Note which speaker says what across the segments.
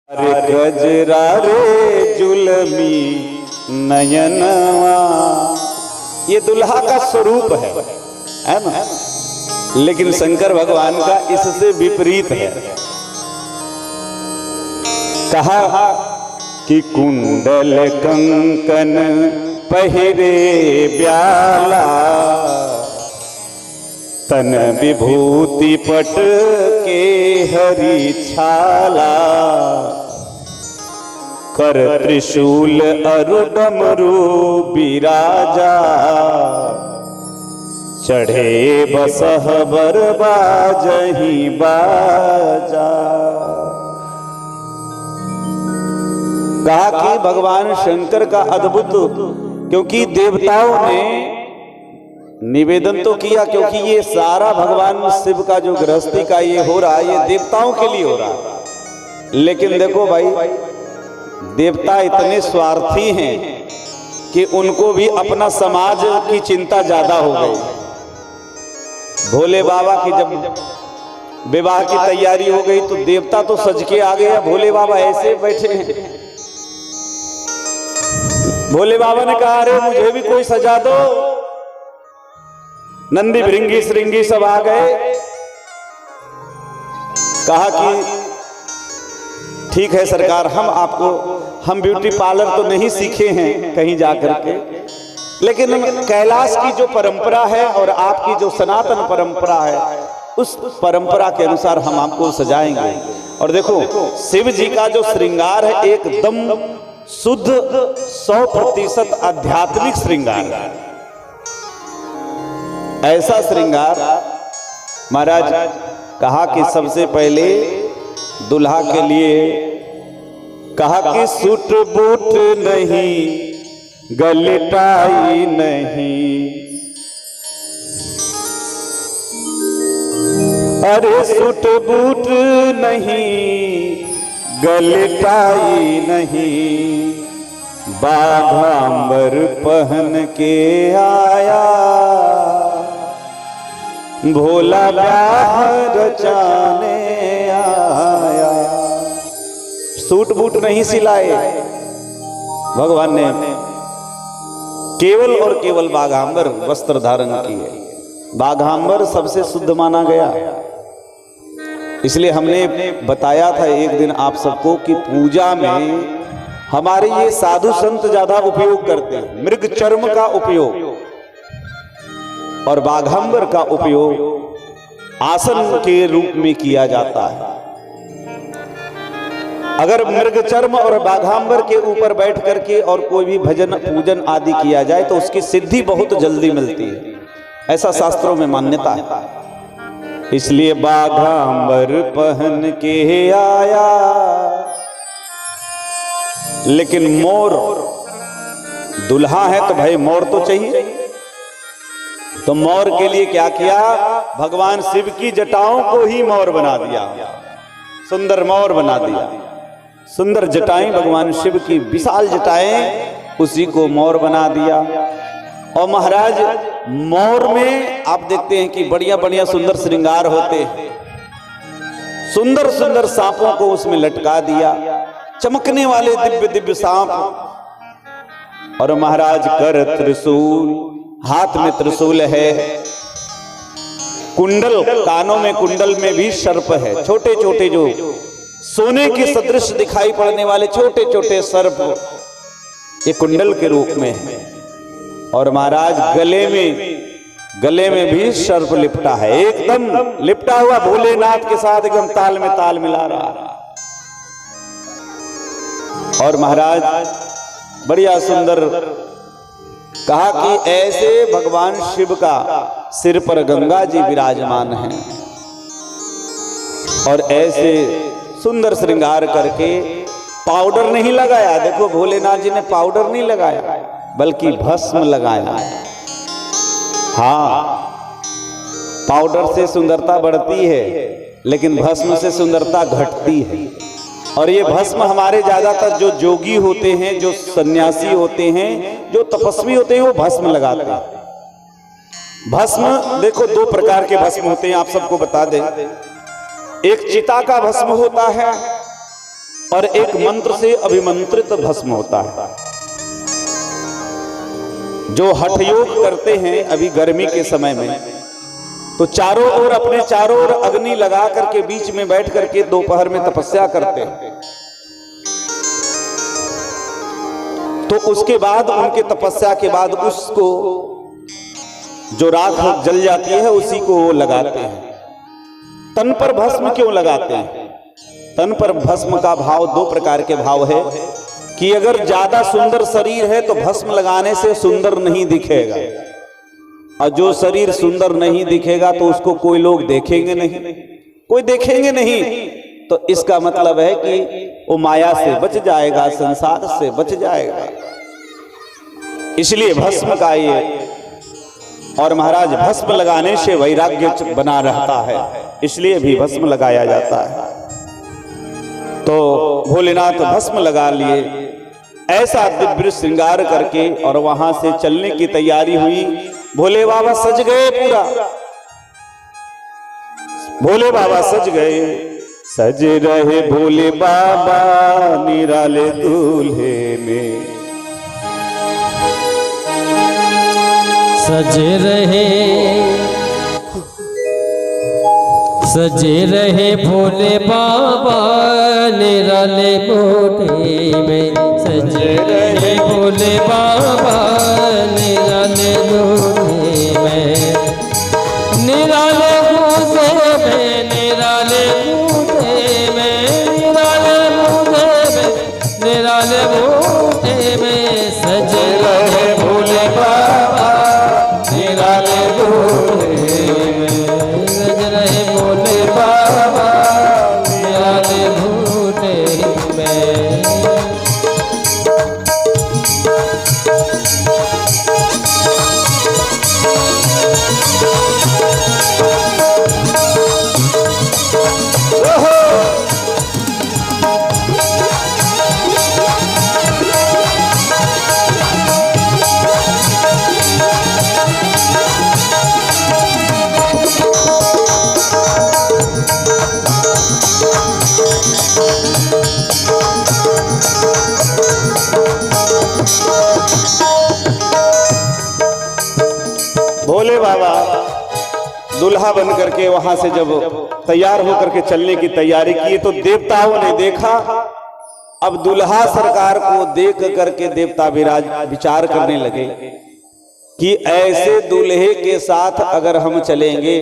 Speaker 1: अरे गजरा रे जुलमी नयनवा, ये दुल्हा का स्वरूप है ना। लेकिन शंकर भगवान का इससे विपरीत है। कहा कि कुंडल कंकन पहिरे ब्याला, तन विभूति पट के हरि छाला, कर त्रिशूल अरु डमरू बिराजा, चढ़े बसह बर बाजहि बाजा। कहा कि भगवान शंकर का अद्भुत, क्योंकि देवताओं ने निवेदन तो किया, क्योंकि ये सारा भगवान शिव का जो गृहस्थी का ये हो रहा है, ये देवताओं के लिए हो रहा है। लेकिन देखो भाई, देवता इतने स्वार्थी हैं कि उनको भी अपना समाज की चिंता ज्यादा हो गई। भोले बाबा की जब विवाह की तैयारी हो गई तो देवता तो सज के आ गए, भोले बाबा ऐसे बैठे हैं। भोले बाबा ने कहा अरे मुझे भी कोई सजा दो। नंदी भृंगी श्रृंगी सब आ गए। कहा कि ठीक है सरकार, हम ब्यूटी पार्लर तो नहीं सीखे हैं कहीं जाकर के, लेकिन कैलाश की जो परंपरा है और आपकी जो सनातन परंपरा है, उस परंपरा के अनुसार हम आपको सजाएंगे। और देखो शिव जी का जो श्रृंगार है एकदम शुद्ध 100% आध्यात्मिक श्रृंगार है। ऐसा श्रृंगार महाराज कहा कि सबसे पहले दुल्हा के लिए कहा कि सूट बूट नहीं, गलटाई नहीं, अरे सूट बूट नहीं, गलटाई नहीं, बाघांबर पहन के आया, भोला ब्याह रचाने आया। सूट बूट नहीं सिलाए भगवान ने, केवल और केवल बाघांबर वस्त्र धारण किए। बाघांबर सबसे शुद्ध माना गया। इसलिए हमने बताया था एक दिन आप सबको कि पूजा में हमारे ये साधु संत ज्यादा उपयोग करते हैं मृग चर्म का उपयोग, और बाघांबर का उपयोग आसन के रूप में किया जाता है। अगर मृग चर्म और बाघांबर के ऊपर बैठ करके और कोई भी भजन पूजन आदि किया जाए तो उसकी सिद्धि बहुत जल्दी मिलती है, ऐसा शास्त्रों में मान्यता है। इसलिए बाघांबर पहन के आया। लेकिन मोर दुल्हा है तो भाई मोर तो चाहिए। तो मोर के लिए क्या किया, भगवान शिव की जटाओं को ही मोर बना दिया, सुंदर मोर बना दिया। सुंदर जटाएं, भगवान शिव की विशाल जटाएं, उसी को मोर बना दिया। और महाराज मोर में आप देखते हैं कि बढ़िया बढ़िया सुंदर श्रृंगार होते हैं। सुंदर सुंदर सांपों को उसमें लटका दिया, चमकने वाले दिव्य दिव्य सांप। और महाराज कर त्रिशूल, हाथ में त्रिशूल है, कुंडल, कानों में कुंडल में भी सर्प है, छोटे छोटे जो सोने के सदृश दिखाई पड़ने वाले छोटे छोटे सर्प ये कुंडल के रूप में है। और महाराज गले में भी सर्प लिपटा है, एकदम लिपटा हुआ भोलेनाथ के साथ एकदम ताल में ताल मिला रहा। और महाराज बढ़िया सुंदर कहा कि ऐसे भगवान शिव का सिर पर गंगा जी विराजमान हैं, और ऐसे सुंदर श्रृंगार करके पाउडर नहीं लगाया। देखो भोलेनाथ जी ने पाउडर नहीं लगाया, बल्कि भस्म लगाया। हाँ, पाउडर से सुंदरता बढ़ती है, लेकिन भस्म से सुंदरता घटती है। और ये भस्म हमारे ज्यादातर जो जोगी होते हैं, जो सन्यासी होते हैं, जो तपस्वी होते हैं, वो भस्म लगाते हैं। भस्म देखो दो प्रकार के भस्म होते हैं, आप सबको बता दें। एक चिता का भस्म होता है और एक मंत्र से अभिमंत्रित भस्म होता है। जो हठ योग करते हैं अभी गर्मी के समय में, तो चारों ओर अपने चारों ओर अग्नि लगा करके बीच में बैठ करके दोपहर में तपस्या करते हैं। तो उसके बाद उनके तपस्या के बाद उसको जो राख जल जाती है उसी को वो लगाते हैं। तन पर भस्म क्यों लगाते हैं? तन पर भस्म का भाव दो प्रकार के भाव है कि अगर ज्यादा सुंदर शरीर है तो भस्म लगाने से सुंदर नहीं दिखेगा, और जो शरीर सुंदर नहीं दिखेगा तो उसको कोई लोग देखेंगे नहीं, कोई देखेंगे नहीं। तो इसका मतलब है कि वो माया से बच जाएगा, संसार से बच जाएगा। इसलिए भस्म का ये, और महाराज भस्म लगाने से वैराग्य बना रहता है, इसलिए भी भस्म लगाया जाता है। तो भोलेनाथ भस्म लगा लिए, ऐसा दिव्य श्रृंगार करके और वहां से चलने की तैयारी हुई। भोले बाबा सज गए पूरा, भोले बाबा सज गए, सज रहे भोले बाबा निराले दूल्हे में,
Speaker 2: सजे रहे भोले बाबा निराले बूटे में, सजे रहे भोले बाबा निराले बूटे में, निराले बूटे में, निराले बूटे में, निराले बूटे में, निराले बूटे में, सजे रहे भोले बाबा निराले बूटे में, सज रहे भोले बाबा निराले बूटे में।
Speaker 1: भोले बाबा दुल्हा बन करके वहां से जब तैयार होकर के चलने की तैयारी की तो देवताओं ने देखा। अब दुल्हा सरकार को देख करके देवता विचार करने लगे कि ऐसे दूल्हे के साथ अगर हम चलेंगे,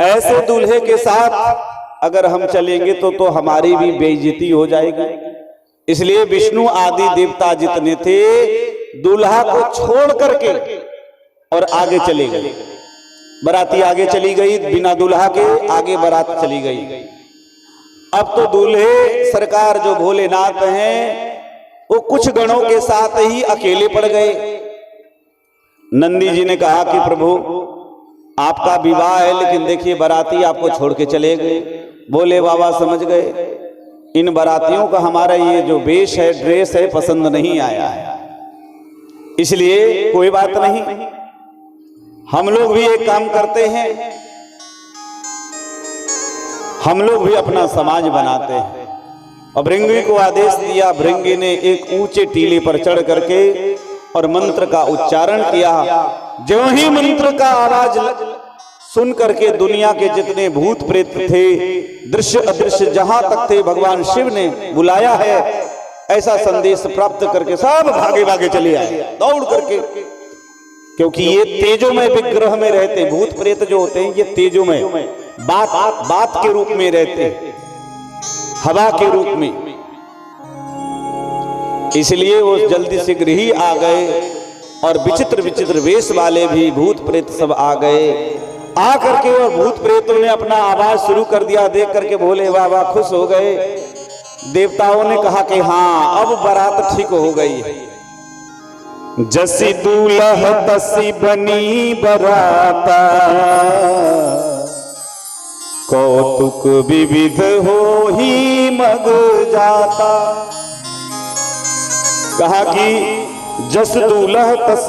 Speaker 1: ऐसे दूल्हे के साथ अगर हम चलेंगे तो हमारी भी बेइज्जती हो जाएगी। इसलिए विष्णु आदि देवता जितने थे दूल्हा को छोड़ करके और आगे चले गए। बराती आगे चली गई, बिना दूल्हा के आगे बारात चली गई। अब तो दूल्हे सरकार जो भोलेनाथ हैं वो कुछ गणों के साथ ही अकेले पड़ गए। नंदी जी ने कहा कि प्रभु आपका विवाह है, लेकिन देखिए बाराती आपको छोड़ के चले गए। भोले बाबा समझ गए इन बारातियों का हमारा ये जो वेश है, ड्रेस है, पसंद नहीं आया है, इसलिए कोई बात नहीं, हम लोग भी एक काम करते हैं, हम लोग भी अपना समाज बनाते हैं। और भृंगी को आदेश दिया। भृंगी ने एक ऊंचे टीले पर चढ़ करके और मंत्र का उच्चारण किया। जो ही मंत्र का आवाज सुन करके दुनिया के जितने भूत प्रेत थे, दृश्य अदृश्य जहां तक थे, भगवान शिव ने बुलाया है ऐसा संदेश प्राप्त करके सब भागे भागे चले आए दौड़ करके। क्योंकि ये तेजोमय विग्रह में रहते हैं। भूत प्रेत जो होते हैं ये तेजोमय बात के रूप में रहते हैं, हवा के रूप में। इसलिए वो जल्दी शीघ्र ही आ गए और विचित्र विचित्र वेश वाले भी भूत प्रेत सब आ गए। आ करके और भूत प्रेतों ने अपना आवाज शुरू कर दिया। देख करके भोले बाबा खुश हो गए। देवताओं ने कहा कि हाँ अब बारात ठीक हो गई। जसी दूल्हा तसी बनी बराता, कौतुक विविध हो ही मग जाता। कहा कि जस दूल्हा तस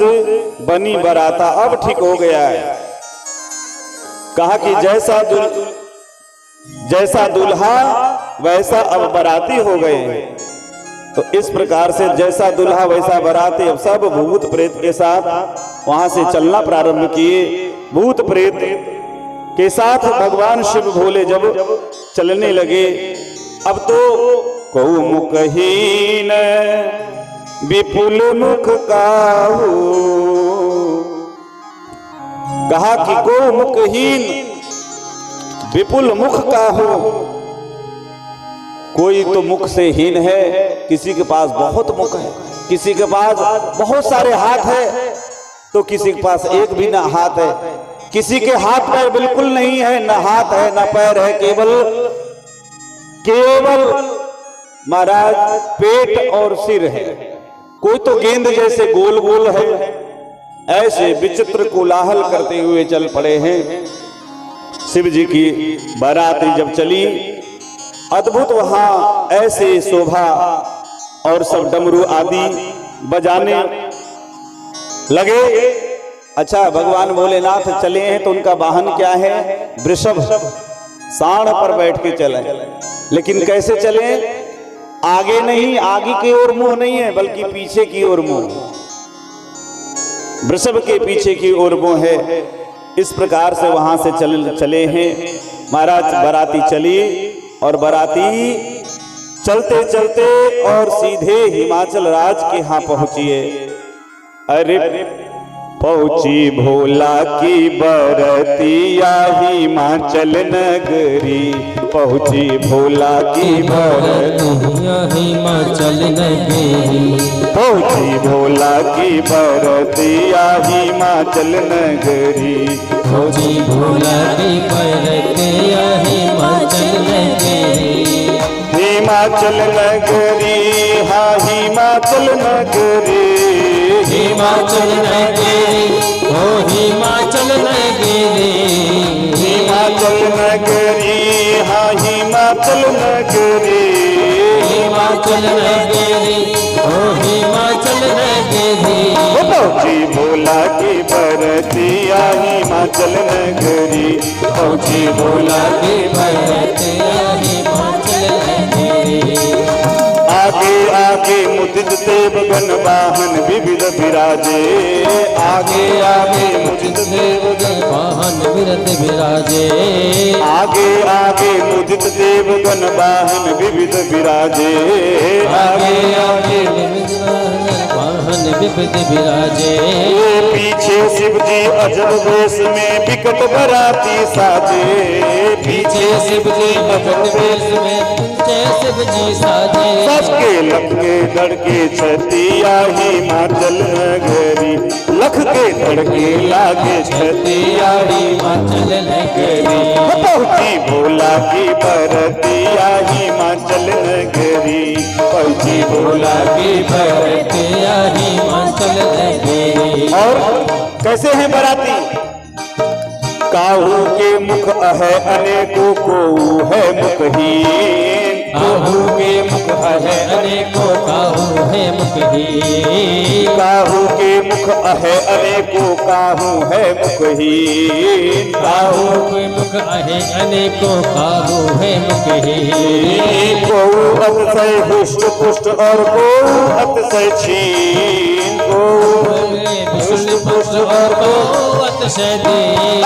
Speaker 1: बनी बराता, अब ठीक हो गया है। कहा कि जैसा दूल्हा वैसा अब बाराती हो गए हैं। तो इस प्रकार से जैसा दुल्हा वैसा बाराती, अब सब भूत प्रेत के साथ वहां से चलना प्रारंभ किए। भूत प्रेत के साथ भगवान शिव भोले जब चलने लगे, अब तो कौ मुखहीन विपुल मुख काहू, कहा कि गो मुखहीन विपुल मुख काहू, कोई तो मुख से हीन है, किसी के पास बहुत मुख है, किसी के पास बहुत सारे हाथ है, तो किसी के पास एक भी ना हाथ है, किसी के हाथ पैर बिल्कुल नहीं है, ना हाथ है ना पैर है, केवल महाराज पेट और सिर है। कोई तो गेंद जैसे गोल गोल है। ऐसे विचित्र कोलाहल करते हुए चल पड़े हैं। शिव जी की बाराती जब चली, अद्भुत वहां ऐसे शोभा और सब डमरू आदि बजाने लगे। अच्छा, भगवान भोलेनाथ चले हैं तो उनका वाहन क्या है? वृषभ, सांड पर बैठ के चले। लेकिन कैसे चले? आगे नहीं, आगे की ओर मुंह नहीं है, बल्कि पीछे की ओर मुंह। वृषभ के पीछे की ओर मुंह है। इस प्रकार से वहां से चले हैं महाराज। बाराती चली और बाराती चलते चलते और सीधे हिमाचल राज के यहाँ पहुंचिए। अरे पहुंची भोला की बरतिया हिमाचल नगरी, पहुंची भोला की बरतिया
Speaker 2: हिमाचल नगरी,
Speaker 1: पहुंची भोला की बरतिया हिमाचल नगरी,
Speaker 2: पहुंची भोला की बरतिया हिमाचल नगरी,
Speaker 1: हिमाचल नगरी, हाँ हिमाचल नगरी,
Speaker 2: हिमाचल नगरी, ओ हिमाचल नगरी,
Speaker 1: हिमाचल नगरी, हाँ हिमाचल नगरी,
Speaker 2: हिमाचल नगरी, ओ हिमाचल नगरी,
Speaker 1: पहुंची भोला की बरतिया हिमाचल नगरी, पहुंची भोला की
Speaker 2: बरतिया हिमाचल नगरी।
Speaker 1: आगे आगे मुदित देवगण वाहन विविध विराजे, आगे आगे मुदित देवगण
Speaker 2: वाहन विरत विराजे,
Speaker 1: आगे आगे मुदित देवगण वाहन विविध विराजे,
Speaker 2: आगे आगे वाहन विविध विराजे,
Speaker 1: पीछे शिव जी अजब वेश में विकट बराती साजे,
Speaker 2: पीछे शिव जी अजब वेश में शिव जी साजे,
Speaker 1: सबके लखके धड़के छतिया हिमाचल नगरी, लख के धड़के लागे छतिया
Speaker 2: हिमाचल नगरी,
Speaker 1: पहुंची भोला की बरतिया हिमाचल नगरी, पहुंची भोला की
Speaker 2: बरतिया हिमाचल नगरी।
Speaker 1: और कैसे हैं बराती? काहू के मुख है अनेकों को है मुखहीन,
Speaker 2: काहू के मुख है अनेकों, काहू है मुखहीन,
Speaker 1: काहू के मुख है अनेकों, काहू है मुखहीन,
Speaker 2: काहू के मुख है अनेकों, काहू है मुखहीन,
Speaker 1: को अतिशय हुष्ट पुष्ट और को अतिशय छीन, को
Speaker 2: पुष्ट और को अतिशय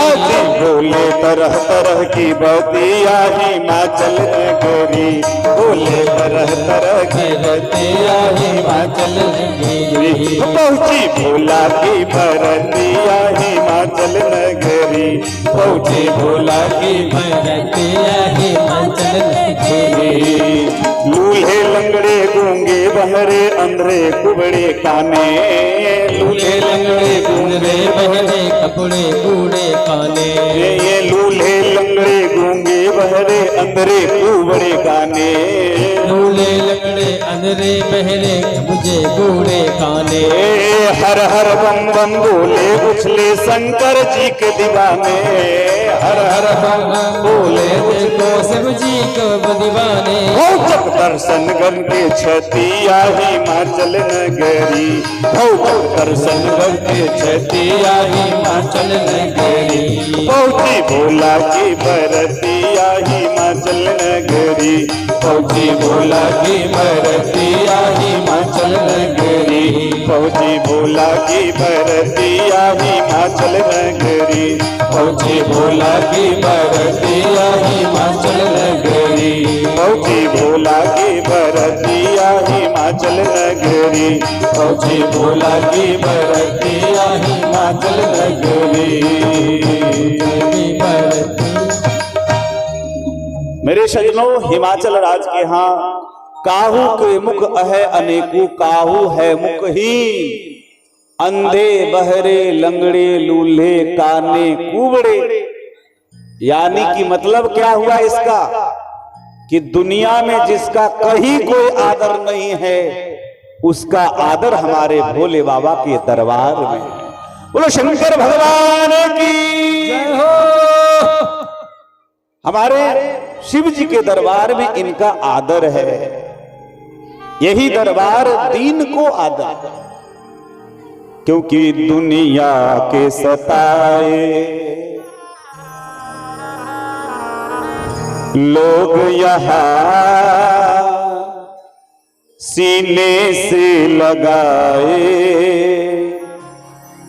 Speaker 1: अति बोले तरह तरह की बतिया हिमाचल नगरी, बोले तरह तरह की
Speaker 2: बरतिया हिमाचल नगरी,
Speaker 1: पहुंची भोला की बरतिया हिमाचल नगरी, पहुंची
Speaker 2: भोला की बरतिया हिमाचल नगरी।
Speaker 1: लूल्हे लंगड़े गूंगे बहरे अंधरे कुबड़े काने,
Speaker 2: लूल्हे लंगड़े गूंगे बहरे कपड़े कूड़े काने,
Speaker 1: ये लूल्हे लंगड़े गूंगे बहरे अंधरे कुबड़े काने,
Speaker 2: लूल्हे लंगड़े अंधरे बहरे मुझे कूड़े काने,
Speaker 1: हर हर बम बम बोले उछले शंकर जी के दीवाने, हर हर बम बम बोले
Speaker 2: देखो शिव जी को दीवाने,
Speaker 1: जब दर्शन करके छतिया हिमाचल नगरी, दर्शन करके छतिया
Speaker 2: हिमाचल नगरी,
Speaker 1: पहुंची भोला की बरतिया हिमाचल नगरी,
Speaker 2: पहुंची भोला की बरतिया हिमाचल नगरी,
Speaker 1: पहुंची भोला की बरतिया हिमाचल नगरी,
Speaker 2: पहुंची भोला की बरतिया हिमाचल नगरी,
Speaker 1: पहुंची भोला की बरतिया हिमाचल नगरी,
Speaker 2: पहुंची भोला की बरतिया हिमाचल नगरी।
Speaker 1: मेरे सजनों, हिमाचल राज्य के यहाँ काहू के मुख अहे अनेकू, काहू है मुखहीन, अंधे बहरे लंगड़े लूल्हे काने कुबड़े। यानी कि मतलब क्या हुआ इसका कि दुनिया में जिसका कहीं कोई आदर नहीं है, उसका आदर हमारे भोले बाबा के दरबार में। बोलो शंकर भगवान की जय हो। हमारे शिव जी के दरबार में इनका आदर है। यही दरबार दीन को आदर, क्योंकि दुनिया के सताए लोग यहाँ सीने से लगाए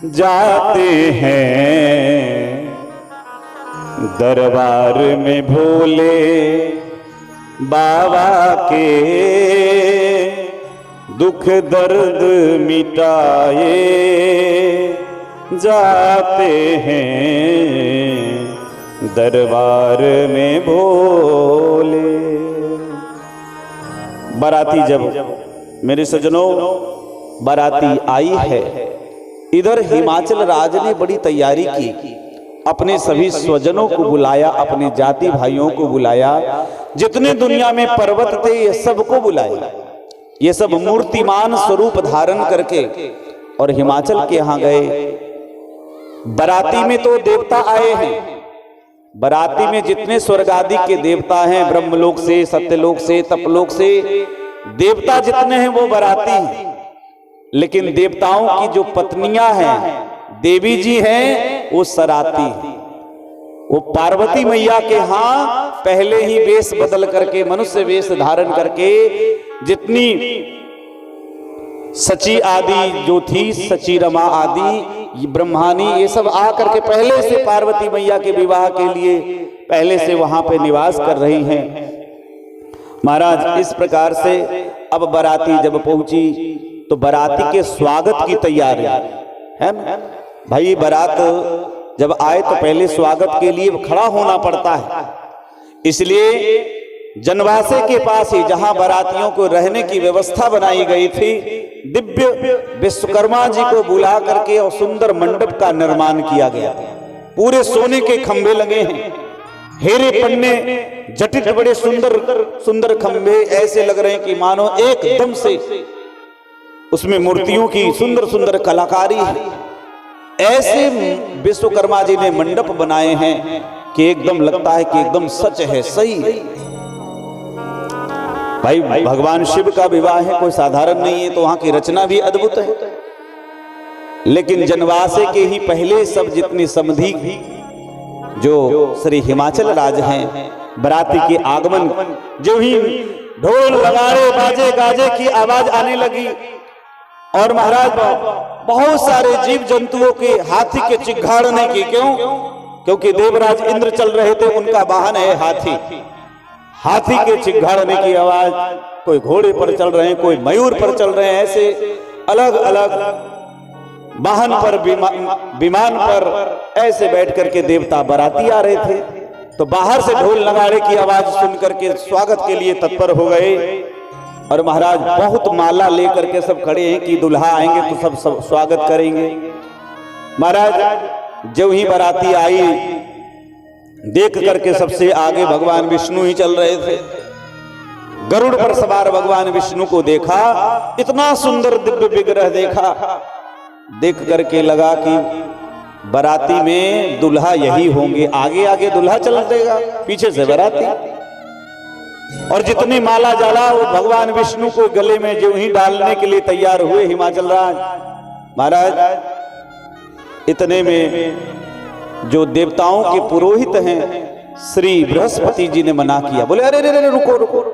Speaker 1: जाते हैं, दरबार में भोले बाबा के दुख दर्द मिटाए जाते हैं, दरबार में भोले। बाराती जब मेरे सजनों बाराती आई है, इधर हिमाचल राज्य ने बड़ी तैयारी की, अपने सभी स्वजनों को बुलाया, अपने जाति भाइयों को बुलाया, जितने दुनिया में पर्वत थे ये सबको बुलाया। ये सब मूर्तिमान स्वरूप धारण करके और हिमाचल के यहाँ गए। बराती में तो देवता आए हैं, बराती में जितने स्वर्ग आदि के देवता हैं, ब्रह्मलोक से, सत्यलोक से, तपलोक से देवता जितने हैं वो बराती हैं। लेकिन देवताओं की जो पत्नियां हैं, देवी जी हैं, वो सराती हैं। वो पार्वती मैया के यहाँ पहले ही वेश बदल करके, मनुष्य वेश धारण करके, जितनी सची आदि जो थी, सची रमा आदि, ब्रह्मानी, ये सब आ करके पहले से पार्वती मैया के विवाह के लिए पहले से वहां पे निवास कर रही हैं। महाराज इस प्रकार से अब बाराती जब पहुंची तो बाराती के स्वागत की तैयारी है ना भाई। बारात जब आए तो पहले स्वागत के लिए खड़ा होना पड़ता है, इसलिए जनवासे के पास ही जहां बारातियों को रहने की व्यवस्था बनाई गई थी, दिव्य विश्वकर्मा जी को बुला करके और सुंदर मंडप का निर्माण किया गया। पूरे सोने के खंभे लगे हैं, हेरे पन्ने जटित, बड़े सुंदर सुंदर खंभे, ऐसे लग रहे हैं कि मानो एकदम से उसमें मूर्तियों की सुंदर सुंदर कलाकारी है। ऐसे विश्वकर्मा जी ने मंडप बनाए हैं कि एकदम लगता है कि एकदम सच है, सही है। भाई भगवान शिव का विवाह है, कोई साधारण नहीं है, तो वहां की रचना भी अद्भुत है। लेकिन जनवासे के ही पहले सब जितनी समधि जो श्री हिमाचल राज हैं, बराती के आगमन जो ही ढोल लगाड़े बाजे गाजे की आवाज आने लगी और महाराज बहुत सारे जीव जंतुओं के हाथी के चिघाड़ने की, क्यों? क्योंकि देवराज इंद्र चल रहे थे, उनका वाहन है हाथी। हाथी के चिघाड़ने की आवाज, कोई घोड़े पर चल रहे हैं, कोई मयूर पर चल रहे हैं, ऐसे अलग अलग वाहन पर, विमान पर ऐसे बैठ करके देवता बाराती आ रहे थे। तो बाहर से ढोल नगाड़े की आवाज सुन करके स्वागत के लिए तत्पर हो गए। और महाराज बहुत माला लेकर के सब खड़े हैं कि दुल्हा आएंगे तो सब स्वागत करेंगे। महाराज जब ही बाराती आई, देख करके सबसे आगे भगवान विष्णु ही चल रहे थे। गरुड़ पर सवार भगवान विष्णु को देखा, इतना सुंदर दिव्य विग्रह देखा, देख करके लगा कि बाराती में दुल्हा यही होंगे। आगे आगे दुल्हा चल देगा, पीछे से बाराती। और जितनी माला जाला वो भगवान विष्णु को गले में जो ही डालने के लिए तैयार हुए हिमाचल राज। महाराज इतने में जो देवताओं के पुरोहित हैं, श्री बृहस्पति जी ने मना किया। बोले अरे अरे अरे रुको रुको,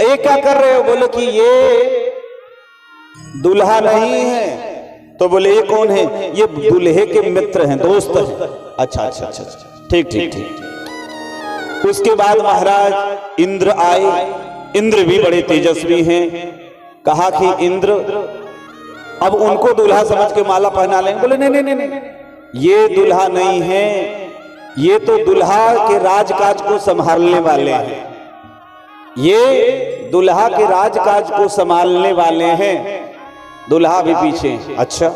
Speaker 1: ये क्या कर रहे हो? बोले कि ये दूल्हा नहीं है। तो बोले ये कौन है? ये दूल्हे के मित्र हैं, दोस्त हैं। अच्छा अच्छा अच्छा, ठीक ठीक ठीक। उसके बाद महाराज इंद्र आए। इंद्र भी बड़े तेजस्वी हैं। कहा कि इंद्र अब उनको दूल्हा समझ के माला पहना लेंगे। बोले नहीं नहीं नहीं, ये दूल्हा नहीं है, ये तो दूल्हा के राजकाज को संभालने वाले हैं। ये दूल्हा के राजकाज को संभालने वाले हैं। दूल्हा भी पीछे। अच्छा।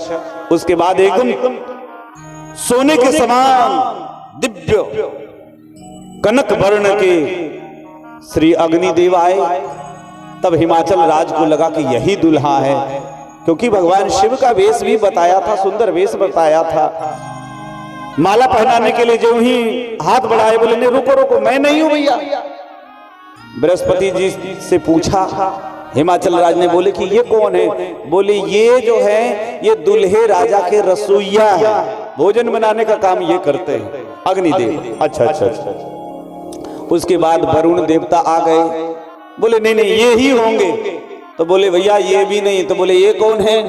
Speaker 1: उसके बाद एकदम सोने के समान दिव्य कनक वर्ण के श्री अग्निदेव आए। तब हिमाचल राज को लगा कि यही दूल्हा है, क्योंकि भगवान शिव का वेश भी बताया था, सुंदर वेश बताया था। माला पहनाने के लिए जो ही हाथ बढ़ाए, बोले नहीं रुको रुको, मैं नहीं हूं भैया। बृहस्पति जी से पूछा। हिमाचल राज ने बोले कि ये कौन है? बोले ये जो है ये दूल्हे राजा के रसोइया है, भोजन बनाने का काम ये करते हैं, अग्निदेव। अच्छा अच्छा अच्छा। उसके बाद वरुण देवता आ गए। बोले नहीं नहीं ये ही होंगे। तो बोले भैया ये भी नहीं। तो बोले ये कौन है?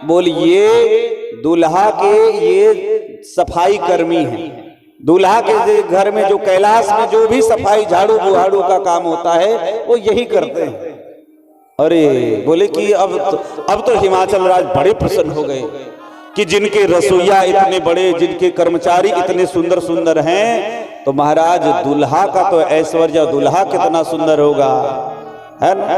Speaker 1: बोले ये दूल्हा के ये सफाई कर्मी हैं। दूल्हा के घर में जो कैलाश में जो भी सफाई झाड़ू बुहाड़ू का काम होता है वो यही करते हैं। अरे बोले कि अब तो हिमाचल राज बड़े प्रसन्न हो गए कि जिनके रसोइया इतने बड़े, जिनके कर्मचारी इतने सुंदर सुंदर हैं, तो महाराज दूल्हा का तो ऐश्वर्य, दूल्हा कितना सुंदर होगा, है ना?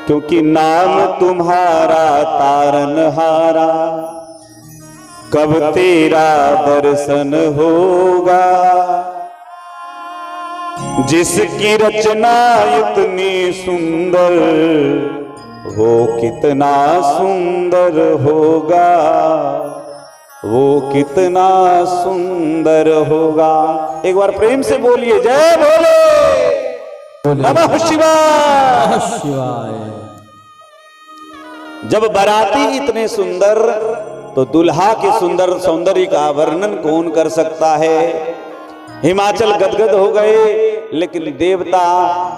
Speaker 1: क्योंकि नाम तुम्हारा तारनहारा, कब तेरा दर्शन होगा। जिसकी रचना इतनी सुंदर, वो कितना सुंदर होगा, वो कितना सुंदर होगा। एक बार प्रेम से बोलिए जय भोले, नमः शिवाय। जब बाराती इतने सुंदर, तो दुल्हा के सुंदर सौंदर्य का वर्णन कौन कर सकता है? हिमाचल गदगद हो गए। लेकिन देवता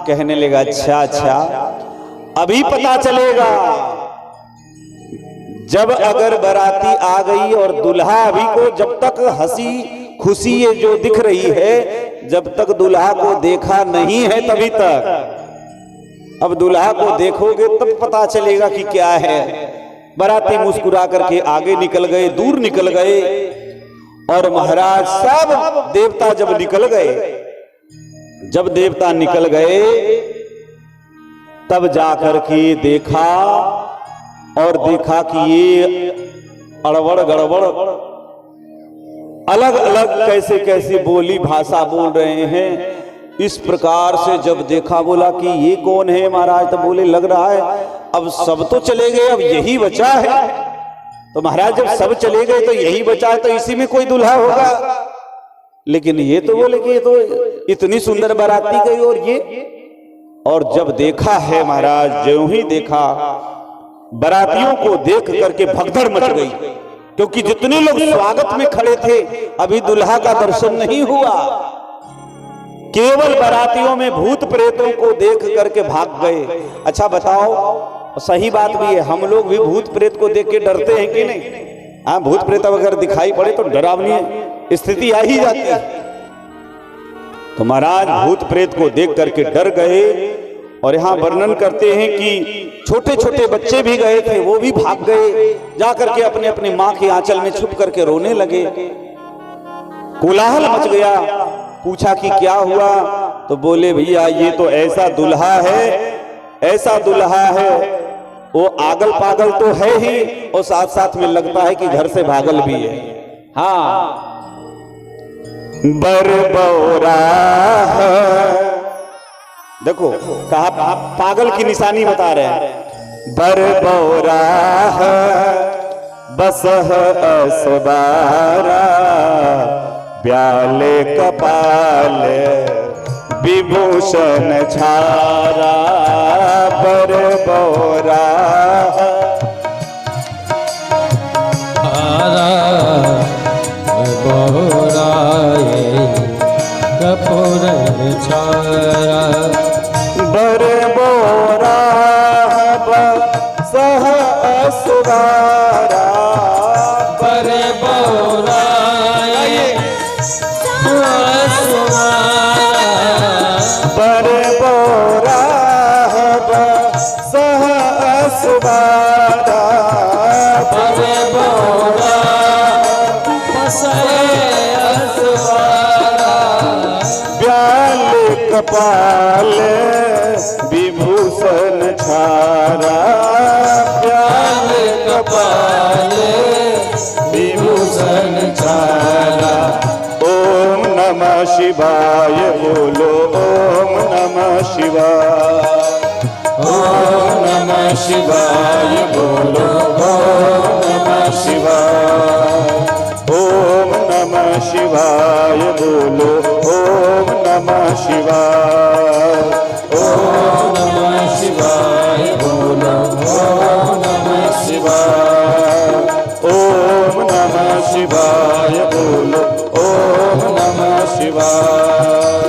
Speaker 1: कहने लगा अच्छा अच्छा अभी पता चलेगा। जब अगर बाराती आ गई और दुल्हा अभी को जब तक हंसी खुशी ये जो दिख रही है, जब तक दुल्हा को देखा नहीं है तभी तक। अब दुल्हा को देखोगे तब पता चलेगा कि क्या है। बाराती मुस्कुरा करके आगे निकल गए, दूर निकल गए। और महाराज सब देवता जब निकल गए, जब देवता निकल गए तब जाकर के देखा, और देखा कि ये अड़बड़ गड़बड़ अलग अलग कैसे कैसे बोली भाषा बोल रहे हैं। इस प्रकार से जब देखा, बोला कि ये कौन है महाराज? तो बोले लग रहा है अब सब तो चले गए, अब यही बचा है। तो महाराज जब सब चले गए तो यही बचा है, तो इसी में कोई दूल्हा होगा। लेकिन ये तो बोले कि ये तो इतनी सुंदर बाराती गई और ये। और जब देखा है महाराज, जो ही देखा, बारातियों को देख करके भगदड़ मच गई, क्योंकि जितने लोग स्वागत में खड़े थे अभी दुल्हा का दर्शन नहीं हुआ। केवल बारातियों में भूत प्रेतों को देख करके भाग गए। अच्छा बताओ, सही बात भी है, हम लोग भी भूत प्रेत को देख के डरते हैं कि नहीं? हाँ, भूत प्रेत अगर दिखाई पड़े तो डरावनी स्थिति आ ही जाती है। तो महाराज भूत प्रेत को देख करके डर गए। और यहाँ वर्णन करते हैं कि छोटे छोटे बच्चे भी गए थे, वो भी भाग गए, जाकर के अपने अपने माँ के आंचल में छुप करके रोने लगे। कोलाहल मच गया। पूछा कि क्या हुआ? तो बोले भैया ये तो ऐसा दूल्हा है, ऐसा दूल्हा है, वो आगल पागल तो है ही, और साथ साथ में लगता है कि घर से भागल भी है। हाँ, बरबौरा है। देखो कहा पागल की निशानी बता रहे हैं। बरबौरा है बस असबारा, ब्याले कपाल विभूषण छारा, बरबौरा
Speaker 2: बोराए
Speaker 1: सह असवारा
Speaker 2: पर बोराए
Speaker 1: पर बोरा सह असवारा
Speaker 2: पर बोरा
Speaker 1: ब्याल कपाल विभूषण छारा ब्याल कपाल विभूषण छारा। ओम नमः शिवाय बोलो ओम नमः शिवाय ओम नमः शिवाय बोलो ओम नमः शिवाय ओम नमः शिवाय बोलो ओम नमः शिवाय ओम नमः शिवाय बोलो ओम नमः शिवाय ओम नमः शिवाय बोलो ओम नमः शिवाय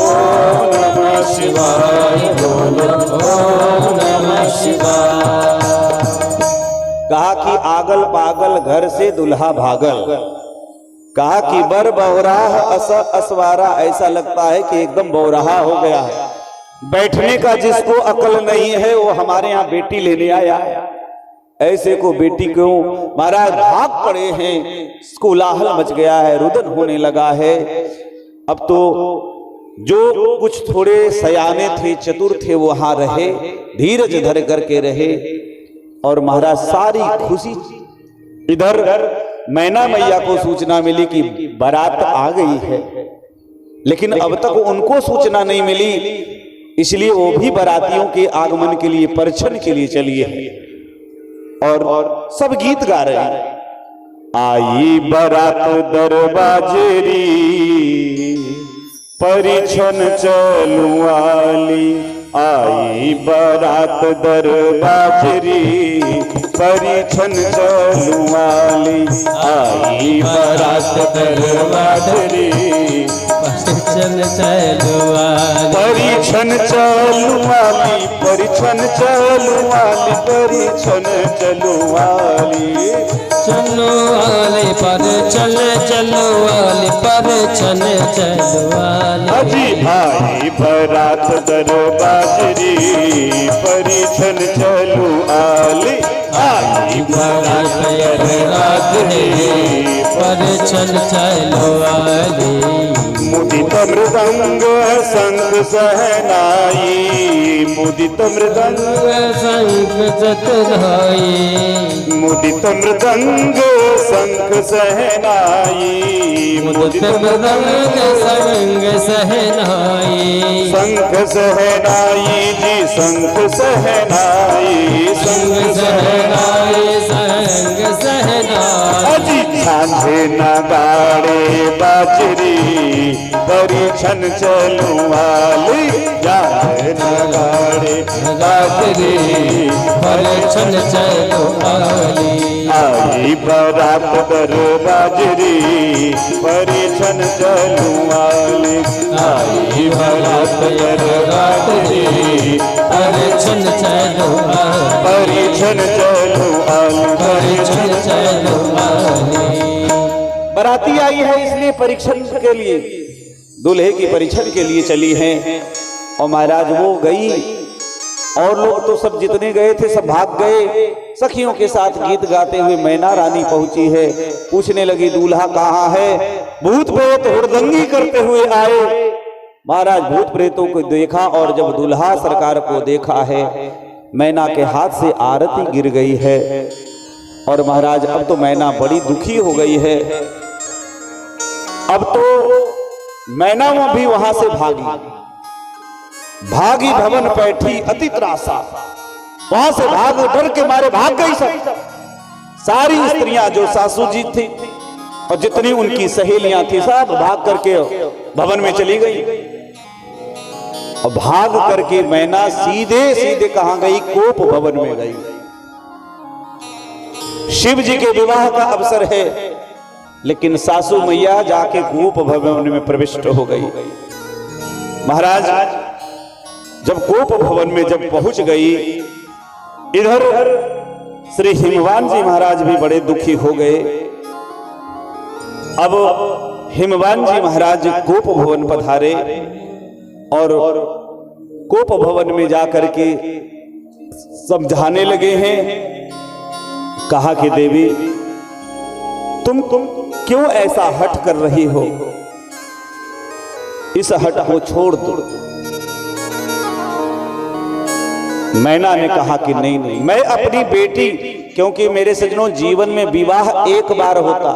Speaker 1: ओम नमः शिवाय बोलो ओम नमः शिवाय। कहा कि आगल पागल घर से दुल्हा भागल। कहा कि बर बौराह असवारा, ऐसा लगता है कि एकदम बौराहा हो गया है। बैठने का जिसको अकल नहीं है वो हमारे यहाँ बेटी लेने आया है। ऐसे को बेटी क्यों महाराज भाग पड़े हैं, कोलाहल मच गया है, रुदन होने लगा है। अब तो जो कुछ थोड़े सयाने थे चतुर थे वहां रहे, धीरज धर करके रहे और महाराज सारी खुशी। इधर मैना मैया को सूचना मिली कि बारात आ गई है, लेकिन अब तक उनको सूचना नहीं मिली, इसलिए वो भी बारातियों के आगमन के लिए परिछन के लिए चली है और सब गीत गा रहे हैं। आई बारात दरबाजेरी परिछन चलुआली आई बारात दरबाजेरी परिछन चलुआली आई बारात दरबाजेरी
Speaker 2: परिछन चलुआली
Speaker 1: परिछन चलुआली परिछन चलुआली परिछन चलुआली
Speaker 2: चलो वाले पर चलो वाले पर चलो वाले
Speaker 1: अजी आई बारात दरबाजरी परिछन चलू आली आई बारात दरबाजरी
Speaker 2: पर चलो वाले
Speaker 1: मुदित मृदंग संग सहनाई मुदित मृदंग
Speaker 2: संग जतनाई
Speaker 1: मुदित मृदंग संग सहनाई
Speaker 2: मुदित मृदंग संग सहनाई
Speaker 1: संग सहनाई जी संग सहनाई
Speaker 2: संग सहनाई संग सहनाई
Speaker 1: अजी सांझे नगाड़े बाजरी परिछन चलू वाली जाए नगाड़े बाजरी
Speaker 2: परिछन चलो वाली
Speaker 1: आई बारात दरबाजरी परिछन चलू वाली आई बारात दरबाजरी
Speaker 2: परिछन चलो वाली
Speaker 1: परिछन चलू वाली
Speaker 2: परिछन चलो वाली
Speaker 1: बाराती आई है इसलिए परीक्षण के लिए दूल्हे की परीक्षण के लिए चली हैं और महाराज वो गई और लोग तो सब जितने गए थे सब भाग गए। सखियों के साथ गीत गाते हुए मैना रानी पहुंची है, पूछने लगी दूल्हा कहाँ है। भूत प्रेत हुड़दंगी करते हुए आए। महाराज भूत प्रेतों को देखा और जब दूल्हा सरकार को देखा है मैना के हाथ से आरती गिर गई है और महाराज अब तो मैना बड़ी दुखी हो गई है। अब तो मैना भी वहां से भागी भवन बैठी अति त्रासा, वहां से डर के मारे भाग गई सब। सारी स्त्रियां जो सासू जी थी और जितनी उनकी सहेलियां थी सब भाग करके भवन में चली गई। और भाग करके मैना सीधे सीधे कहां गई, कोप भवन में गई। शिव जी के विवाह का अवसर है, लेकिन सासू मैया जाके कोप भवन में प्रविष्ट हो गई। महाराज जब कोप भवन में जब पहुंच गई इधर श्री हिमवान जी महाराज भी बड़े दुखी हो गए। अब हिमवान जी महाराज कोप भवन पधारे और कोप भवन में जाकर के समझाने लगे हैं। कहा कि देवी तुम क्यों ऐसा हठ कर रही हो, इस हठ को छोड़ दो। मैना ने कहा कि नहीं नहीं, मैं अपनी बेटी, क्योंकि मेरे सज्जनों जीवन में विवाह एक बार होता,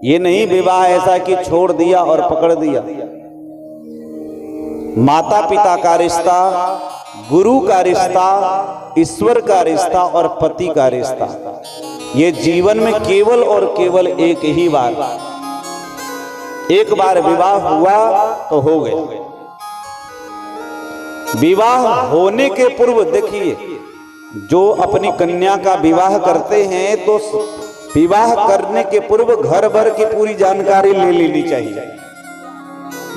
Speaker 1: ये नहीं विवाह ऐसा कि छोड़ दिया और पकड़ दिया। माता पिता का रिश्ता, गुरु का रिश्ता, ईश्वर का रिश्ता और पति का रिश्ता, ये जीवन में केवल और केवल एक ही बार, एक बार विवाह हुआ तो हो गए। विवाह होने के पूर्व देखिए, जो अपनी कन्या का विवाह करते हैं तो विवाह करने के पूर्व घर भर की पूरी जानकारी ले लेनी चाहिए।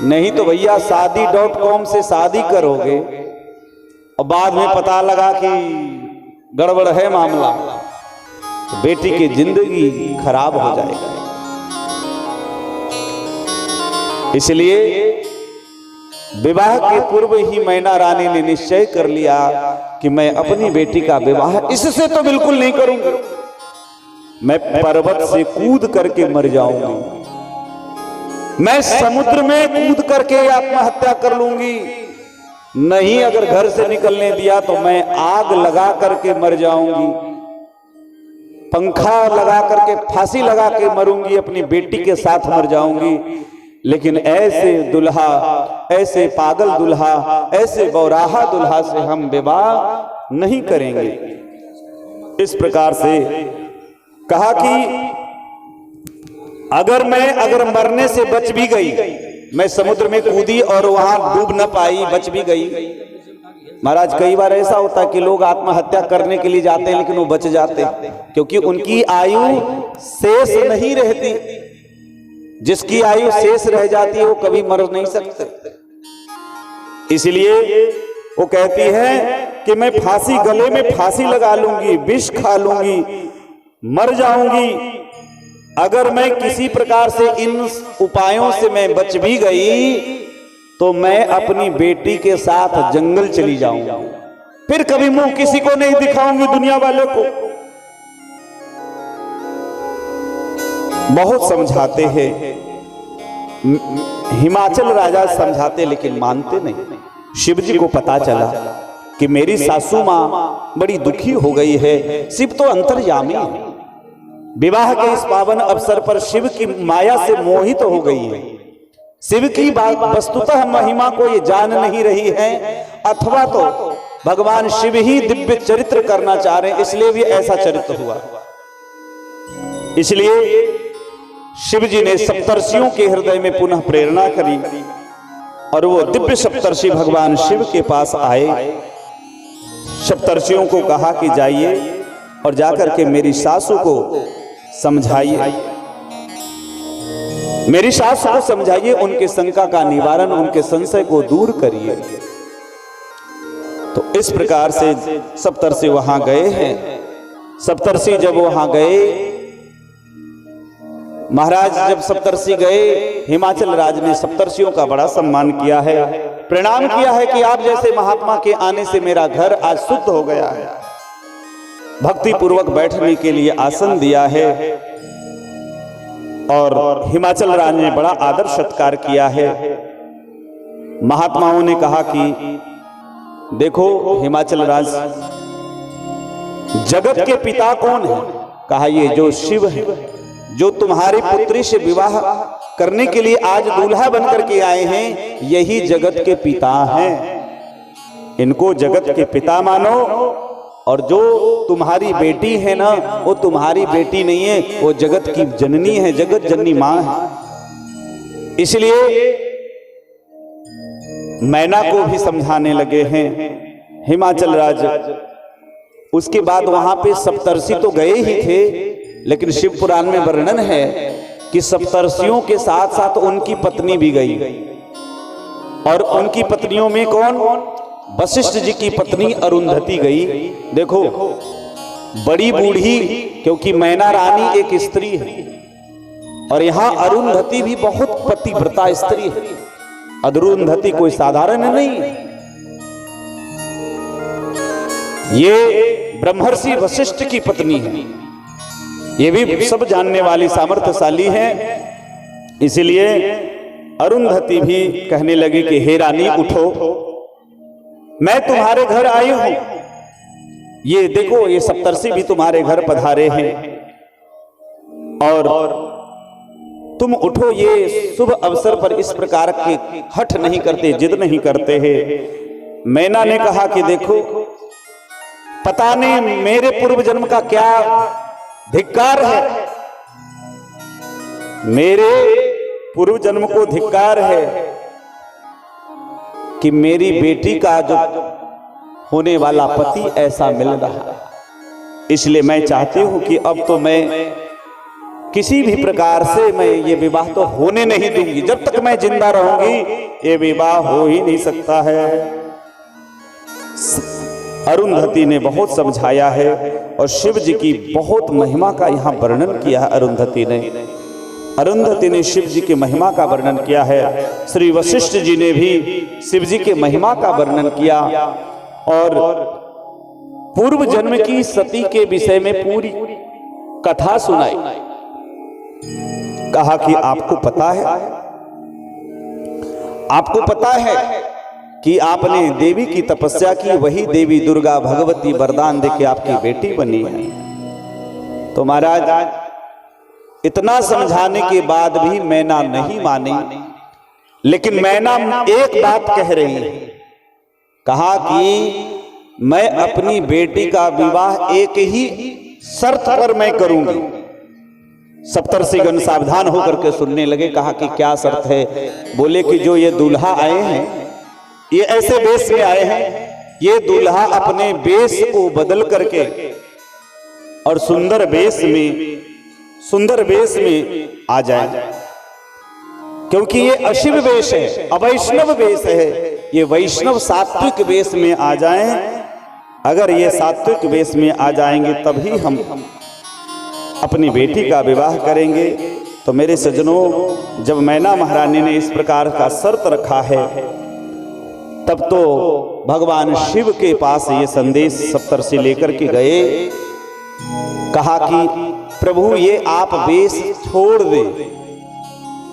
Speaker 1: नहीं तो भैया शादी.com से शादी करोगे और बाद में पता लगा कि गड़बड़ है मामला, तो बेटी की जिंदगी खराब हो जाएगा। इसलिए विवाह के पूर्व ही मैना रानी ने निश्चय कर लिया कि मैं अपनी बेटी का विवाह इससे तो बिल्कुल नहीं करूंगी, मैं पर्वत से कूद करके मर जाऊंगी, मैं समुद्र में कूद करके आत्महत्या कर लूंगी, नहीं अगर घर से निकलने दिया तो मैं आग लगा करके मर जाऊंगी, पंखा लगा करके फांसी लगा के मरूंगी, अपनी बेटी के साथ मर जाऊंगी। लेकिन ऐसे दुल्हा, ऐसे पागल दुल्हा, ऐसे बौराहा दुल्हा से हम विवाह नहीं करेंगे। इस प्रकार से कहा कि अगर मरने से बच भी गई, मैं समुद्र में कूदी और वहां डूब न पाई, बच भी गई। महाराज कई बार ऐसा होता है कि लोग आत्महत्या करने के लिए जाते हैं लेकिन वो बच जाते हैं, क्योंकि उनकी आयु शेष नहीं रहती। जिसकी आयु शेष रह जाती है वो कभी मर नहीं सकते। इसलिए वो कहती है कि मैं फांसी, गले में फांसी लगा लूंगी, विष खा लूंगी, मर जाऊंगी। अगर मैं किसी प्रकार से इन उपायों से मैं बच भी गई तो मैं अपनी बेटी के साथ जंगल चली जाऊंगी, फिर कभी मुंह किसी को नहीं दिखाऊंगी दुनिया वालों को। बहुत समझाते हैं, हिमाचल राजा समझाते लेकिन मानते नहीं। शिव जी को पता चला कि मेरी सासू मां बड़ी दुखी हो गई है, शिव तो अंतर्यामी है, विवाह के इस पावन अवसर पर शिव की माया से मोहित हो गई है, शिव की वस्तुतः महिमा को ये जान नहीं रही है, अथवा तो भगवान शिव ही दिव्य चरित्र करना चाह रहे हैं, इसलिए भी ऐसा चरित्र हुआ। इसलिए शिव जी ने सप्तर्षियों के हृदय में पुनः प्रेरणा करी और वो दिव्य सप्तर्षि भगवान शिव के पास आए। सप्तर्षियों को कहा कि जाइए और जाकर के मेरी सासू को समझाइए, मेरी सासू को समझाइए, उनके शंका का निवारण, उनके संशय को दूर करिए। तो इस प्रकार से सप्तर्षि वहां गए हैं। सप्तर्षि जब वहां गए, महाराज जब सप्तर्षि गए, हिमाचल राज ने सप्तर्षियों का बड़ा सम्मान किया है, प्रणाम किया है कि आप जैसे महात्मा के आने से मेरा घर आज शुद्ध हो गया है। भक्ति पूर्वक बैठने के लिए आसन दिया है और हिमाचल राज ने बड़ा आदर सत्कार किया है। महात्माओं ने कहा कि देखो हिमाचल राज, जगत के पिता कौन है? कहा ये जो शिव है, जो तुम्हारी पुत्री से विवाह करने के लिए आज दूल्हा बनकर के आए हैं, यही जगत के पिता हैं। इनको जगत के पिता मानो, और जो तुम्हारी बेटी है ना, वो तुम्हारी बेटी नहीं है, वो जगत की जननी है, जगत जननी मां है। इसलिए मैना को भी समझाने लगे हैं हिमाचल राज। उसके बाद वहां पे सप्तर्षि तो गए ही थे, लेकिन शिव पुराण में वर्णन है कि सप्तर्षियों के साथ साथ उनकी पत्नी भी गई। और उनकी पत्नियों में कौन? वशिष्ठ जी की पत्नी अरुंधति गई। देखो बड़ी बूढ़ी, क्योंकि मैना रानी एक स्त्री है और यहां अरुंधति भी बहुत पतिव्रता स्त्री है। अरुंधति कोई साधारण नहीं है। ये ब्रह्मर्षि वशिष्ठ की पत्नी है। ये भी सब जानने वाली सामर्थ्यशाली है। इसलिए अरुंधति भी कहने लगी कि हे रानी उठो, मैं तुम्हारे घर आई हूं। ये देखो ये सप्तर्षि भी तुम्हारे घर पधारे हैं और तुम उठो। ये शुभ अवसर पर इस प्रकार के हठ नहीं करते, जिद नहीं करते हैं। मैना ने कहा कि देखो पता नहीं मेरे पूर्व जन्म का क्या धिक्कार है, मेरे पूर्व जन्म को धिक्कार है कि मेरी बेटी का जो होने वाला पति ऐसा मिल रहा। इसलिए मैं चाहती हूं कि अब तो मैं किसी भी प्रकार से मैं ये विवाह तो होने नहीं दूंगी। जब तक मैं जिंदा रहूंगी ये विवाह हो ही नहीं सकता है। अरुंधति ने बहुत समझाया है और शिव जी की बहुत महिमा का यहाँ वर्णन किया है। अरुंधति ने शिव जी की महिमा का वर्णन किया है। श्री वशिष्ठ जी ने भी शिव जी के महिमा का वर्णन किया और पूर्व जन्म की सती के विषय में पूरी कथा सुनाई। कहा कि आपको पता है कि आपने देवी की तपस्या की, वही देवी दुर्गा भगवती वरदान देके आपकी बेटी बनी है। तो महाराज इतना समझाने के बाद भी मैना नहीं मानी। लेकिन मैना एक बात कह रही है, कहा कि मैं अपनी बेटी का विवाह एक ही शर्त पर मैं करूंगी। सप्तर्षिगण सावधान होकर के सुनने लगे। कहा कि क्या शर्त है? बोले कि जो ये दूल्हा आए हैं ये ऐसे वेश में आए हैं, ये दूल्हा अपने वेश को बदल करके और सुंदर वेश में आ जाए, क्योंकि ये अशिव वेश है, अवैष्णव वेश है। ये वैष्णव सात्विक वेश में आ जाएं। अगर ये सात्विक वेश में आ जाएंगे तभी हम अपनी बेटी का विवाह करेंगे। तो मेरे सज्जनों, जब मैना महारानी ने इस प्रकार का शर्त रखा है तब तो भगवान शिव के पास ये संदेश सप्तर्षि लेकर के गए। कहा कि प्रभु ये आप वेश छोड़ दें,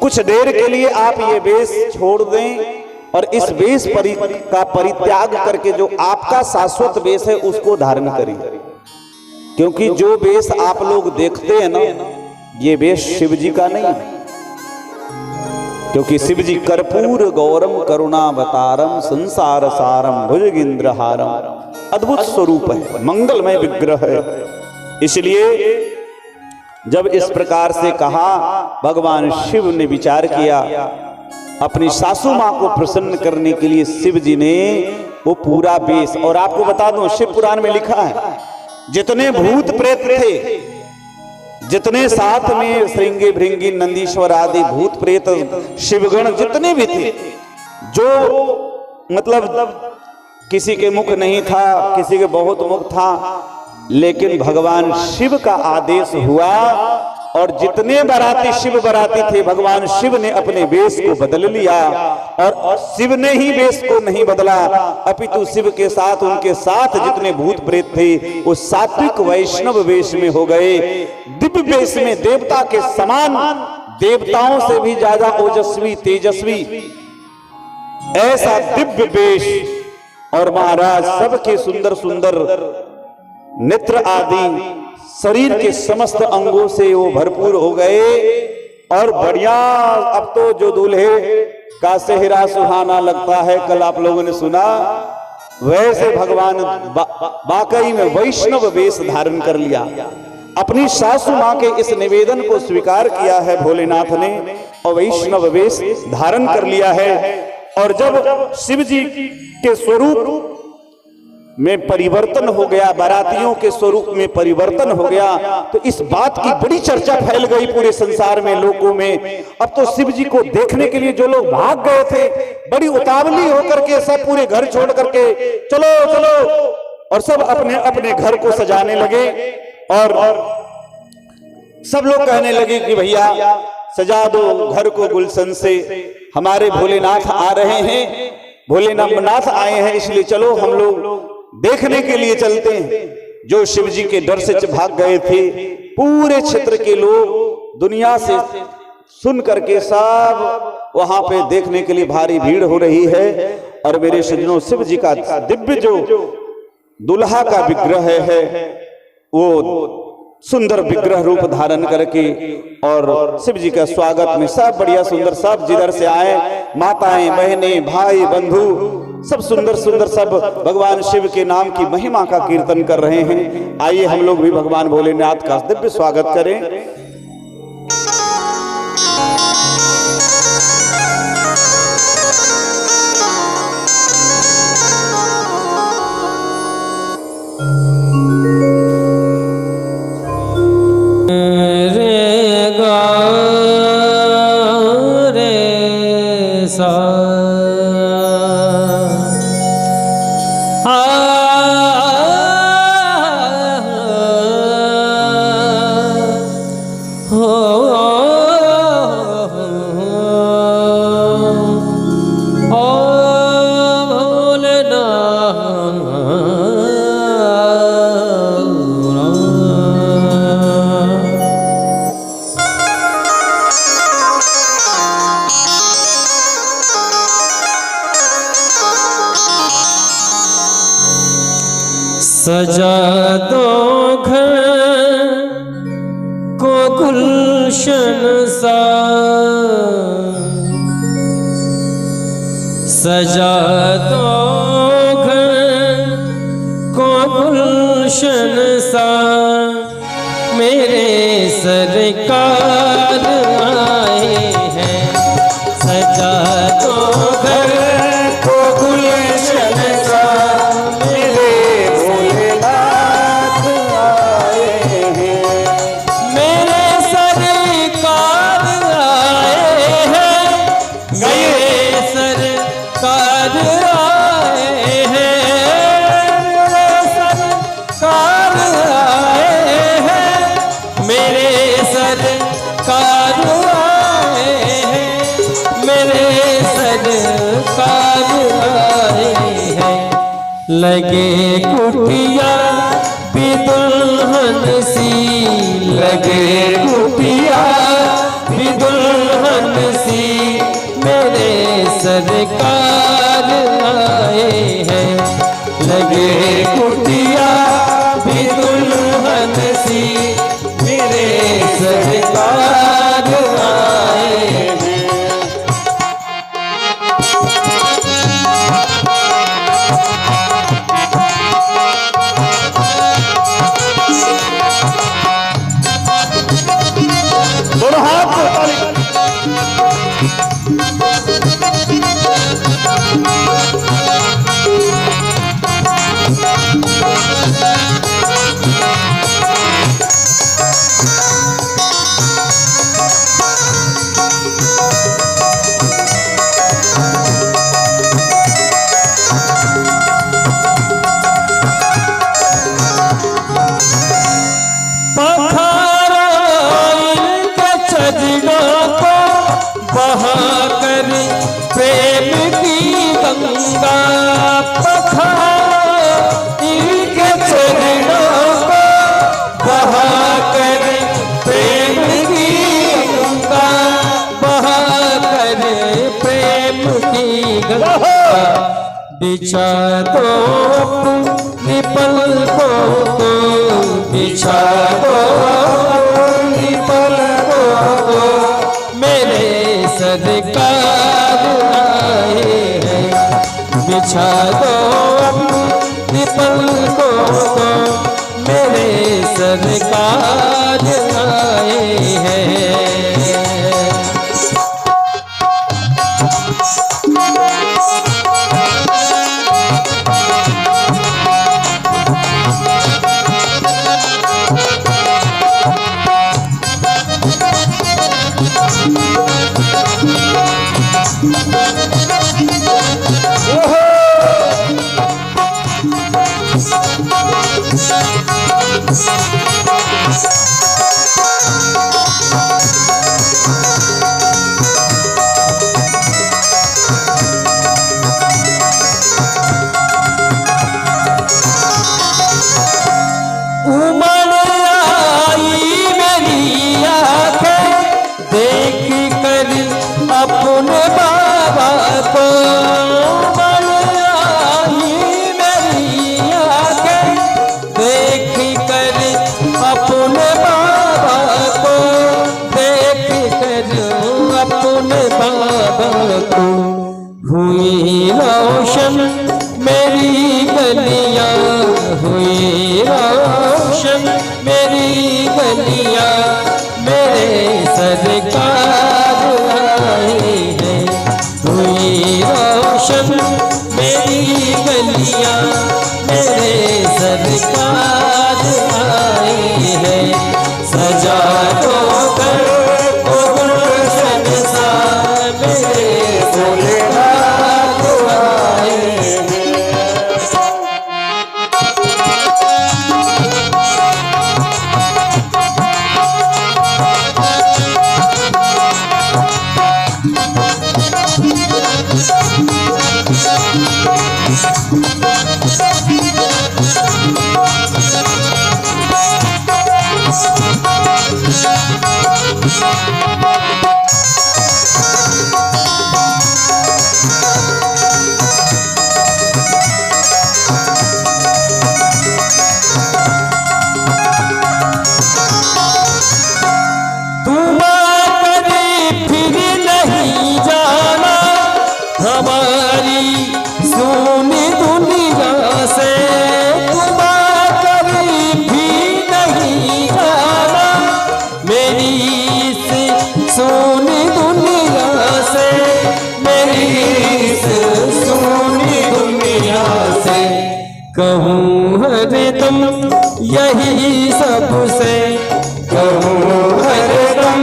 Speaker 1: कुछ देर के लिए आप ये वेश छोड़ दें और इस वेश का परित्याग करके जो आपका शाश्वत वेश है उसको धारण करिए। क्योंकि जो वेश आप लोग देखते हैं ना, ये वेश शिव जी का नहीं है। क्योंकि शिव जी कर्पूर गौरम करुणावतारम संसार सारम भुजगेंद्रहारम अद्भुत स्वरूप है, मंगलमय विग्रह है। इसलिए जब इस प्रकार से कहा, भगवान शिव ने विचार किया। अपनी सासू मां को प्रसन्न करने के लिए शिव जी ने वो पूरा वेश, और आपको बता दूं शिव पुराण में लिखा है जितने भूत प्रेत थे, जितने साथ में श्रृंगी भृंगी नंदीश्वर आदि भूत प्रेत शिवगण जितने भी थे, जो मतलब किसी के मुख नहीं था, किसी के बहुत मुख था, लेकिन भगवान शिव का आदेश हुआ और जितने बाराती शिव बाराती थे, भगवान शिव ने अपने वेश को बदल लिया। और शिव ने ही वेश को नहीं बदला, अपितु शिव के साथ उनके साथ जितने भूत प्रेत थे वो सात्विक वैष्णव वेश में हो गए। दिव्य वेश में देवता के समान, देवताओं से भी ज्यादा ओजस्वी तेजस्वी ऐसा दिव्य वेश। और महाराज सबके सुंदर सुंदर नेत्र आदि शरीर के समस्त अंगों से वो भरपूर हो गए। और बढ़िया, अब तो जो दूल्हे का सेहरा सुहाना लगता है, कल आप लोगों ने सुना, वैसे भगवान वाकई में वैष्णव वेश धारण कर लिया। अपनी सासू मां के इस निवेदन को स्वीकार किया है भोलेनाथ ने और वैष्णव वेश धारण कर लिया है। और जब शिव जी के स्वरूप में परिवर्तन हो गया, बारातियों के स्वरूप में परिवर्तन हो गया। तो इस बात की बड़ी चर्चा फैल गई पूरे संसार में, लोगों में। अब तो शिव जी को देखने के लिए जो लोग भाग गए थे, बड़ी उतावली होकर के सब पूरे घर छोड़ करके चलो चलो, और सब अपने अपने घर को सजाने लगे। और सब लोग कहने लगे कि भैया सजा दो घर को गुलशन से, हमारे भोलेनाथ आ रहे हैं, भोलेनाथ आए हैं, इसलिए चलो हम लोग देखने के लिए चलते हैं। जो शिव जी के डर से भाग गए थे, पूरे क्षेत्र के लोग दुनिया से सुन करके सब वहां पे देखने के लिए भारी भीड़ हो रही है। और मेरे सज्जनों, शिव जी का दिव्य जो दुल्हा का विग्रह है, वो सुंदर विग्रह रूप धारण करके, और शिव जी का स्वागत में सब बढ़िया सुंदर, सब जिधर से आए, माताएं, बहनें, भाई, बंधु, सब सुंदर सुंदर, सब भगवान शिव के नाम की महिमा का कीर्तन कर रहे हैं। आइए हम लोग भी भगवान भोलेनाथ का दिव्य स्वागत करें।
Speaker 2: सजा दो घर को गुलशन सा, सजा दो घर को गुलशन सा, मेरे सरकार आए हैं। सजा दो घर को गुलशन सा, लगे कुटिया भी दुल्हन सी, लगे कुटिया भी दुल्हन सी, मेरे सरकार आए हैं। लगे कुटिया भी दुल्हन सी, मेरे सरकार आए हैं। बिछा दो अपनी पलकों को, बिछा दो अपनी पलकों को, मेरे सरकार आए हैं। बिछा दो अपनी पलकों को, मेरे सरकार आए हैं। उमड़ आई मेरी आंखें देख कर अपने बाबा को। उमड़ आई मेरी आंखें देख कर अपने बाबा को, देख कर अपने बाबा को। हुई रोशन मेरी गलियां, हुई रोशन मेरी गलियां, मेरे सरकार आए हैं। हुई रोशन मेरी गलियां, मेरे सरकार आए हैं। सजा दो घर को गुलशन सा, मेरे सरकार आए हैं। हमारी सोनी दुनिया से तुम कभी भी नहीं जाना, मेरी इस सोनी दुनिया से, मेरी इस सोनी दुनिया से। कहूँ हरदम यही सबसे, कहूँ हरदम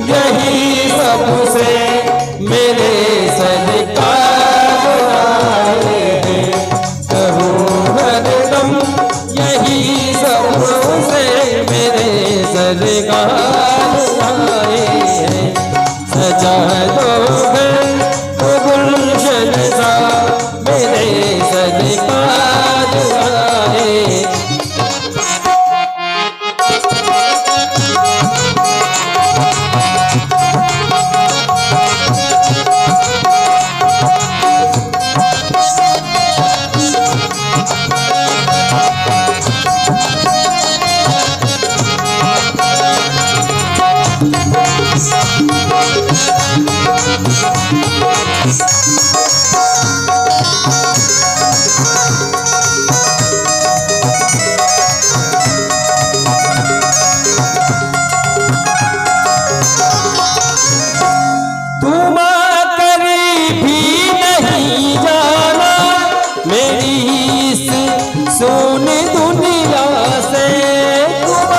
Speaker 2: यही सबसे, मेरे सरकार आए हैं। कहूँ हरदम यही सबसे, मेरे सरकार आए हैं। सजा दो घर को गुलशन सा, मेरे सरकार आए। तुम कभी भी नहीं जाना, मेरी इस सोनी दुनिया से। तुम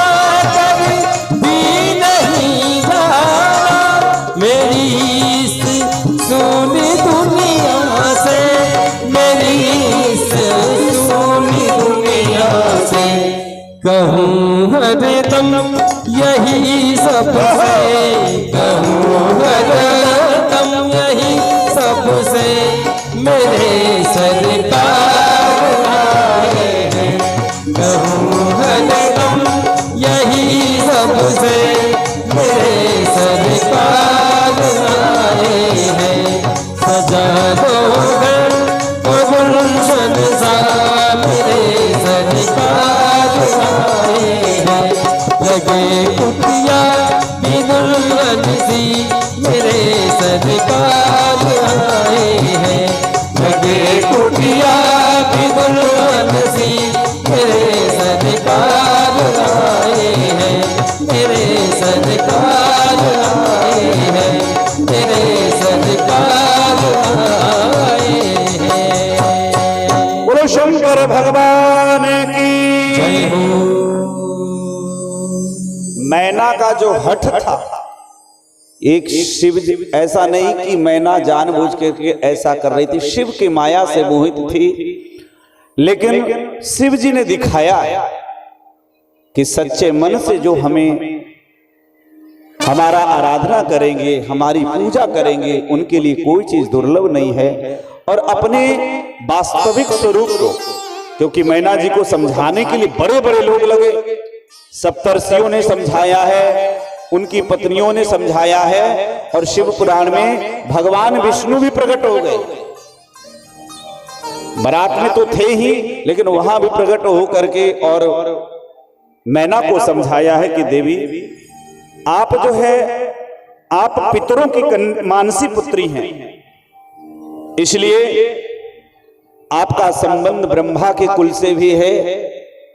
Speaker 2: कभी भी नहीं जाना, मेरी इस सोनी दुनिया से, मेरी इस सोनी दुनिया से। कहूँ हरदम यही सबसे, कहूँ हरदम यही सबसे, मेरे सरकार आए हैं। कहूँ हरदम यही सबसे, मेरे सरकार आए हैं। सजा दो घर को गुलशन सा, मेरे सरकार आए हैं। लगे कुटिया भी दुल्हन सी, मेरे सरकार आए हैं। लगे कुटिया भी दुल्हन सी, मेरे सरकार आए हैं। मेरे सरकार आए हैं, मेरे सरकार आए हैं।
Speaker 1: बोलो शंकर भगवान की
Speaker 2: जय हो।
Speaker 1: मैना का जो हठ था, एक शिव जी, ऐसा नहीं कि मैना जानबूझ के ऐसा कर रही थी, शिव की माया से मोहित थी। लेकिन शिव जी ने दिखाया कि सच्चे मन से जो हमें हमारा आराधना करेंगे, हमारी पूजा करेंगे, उनके लिए कोई चीज दुर्लभ नहीं है। और अपने वास्तविक स्वरूप को, क्योंकि मैना जी को समझाने के लिए बड़े बड़े लोग लगे, सप्तर्षियों ने समझाया है, उनकी पत्नियों ने समझाया है, और शिव पुराण में भगवान विष्णु भी प्रकट हो गए। बारात में तो थे ही, लेकिन वहां भी प्रकट हो करके और मैना को समझाया है कि देवी, आप जो है, आप पितरों की मानसी पुत्री हैं, इसलिए आपका संबंध ब्रह्मा के कुल से भी है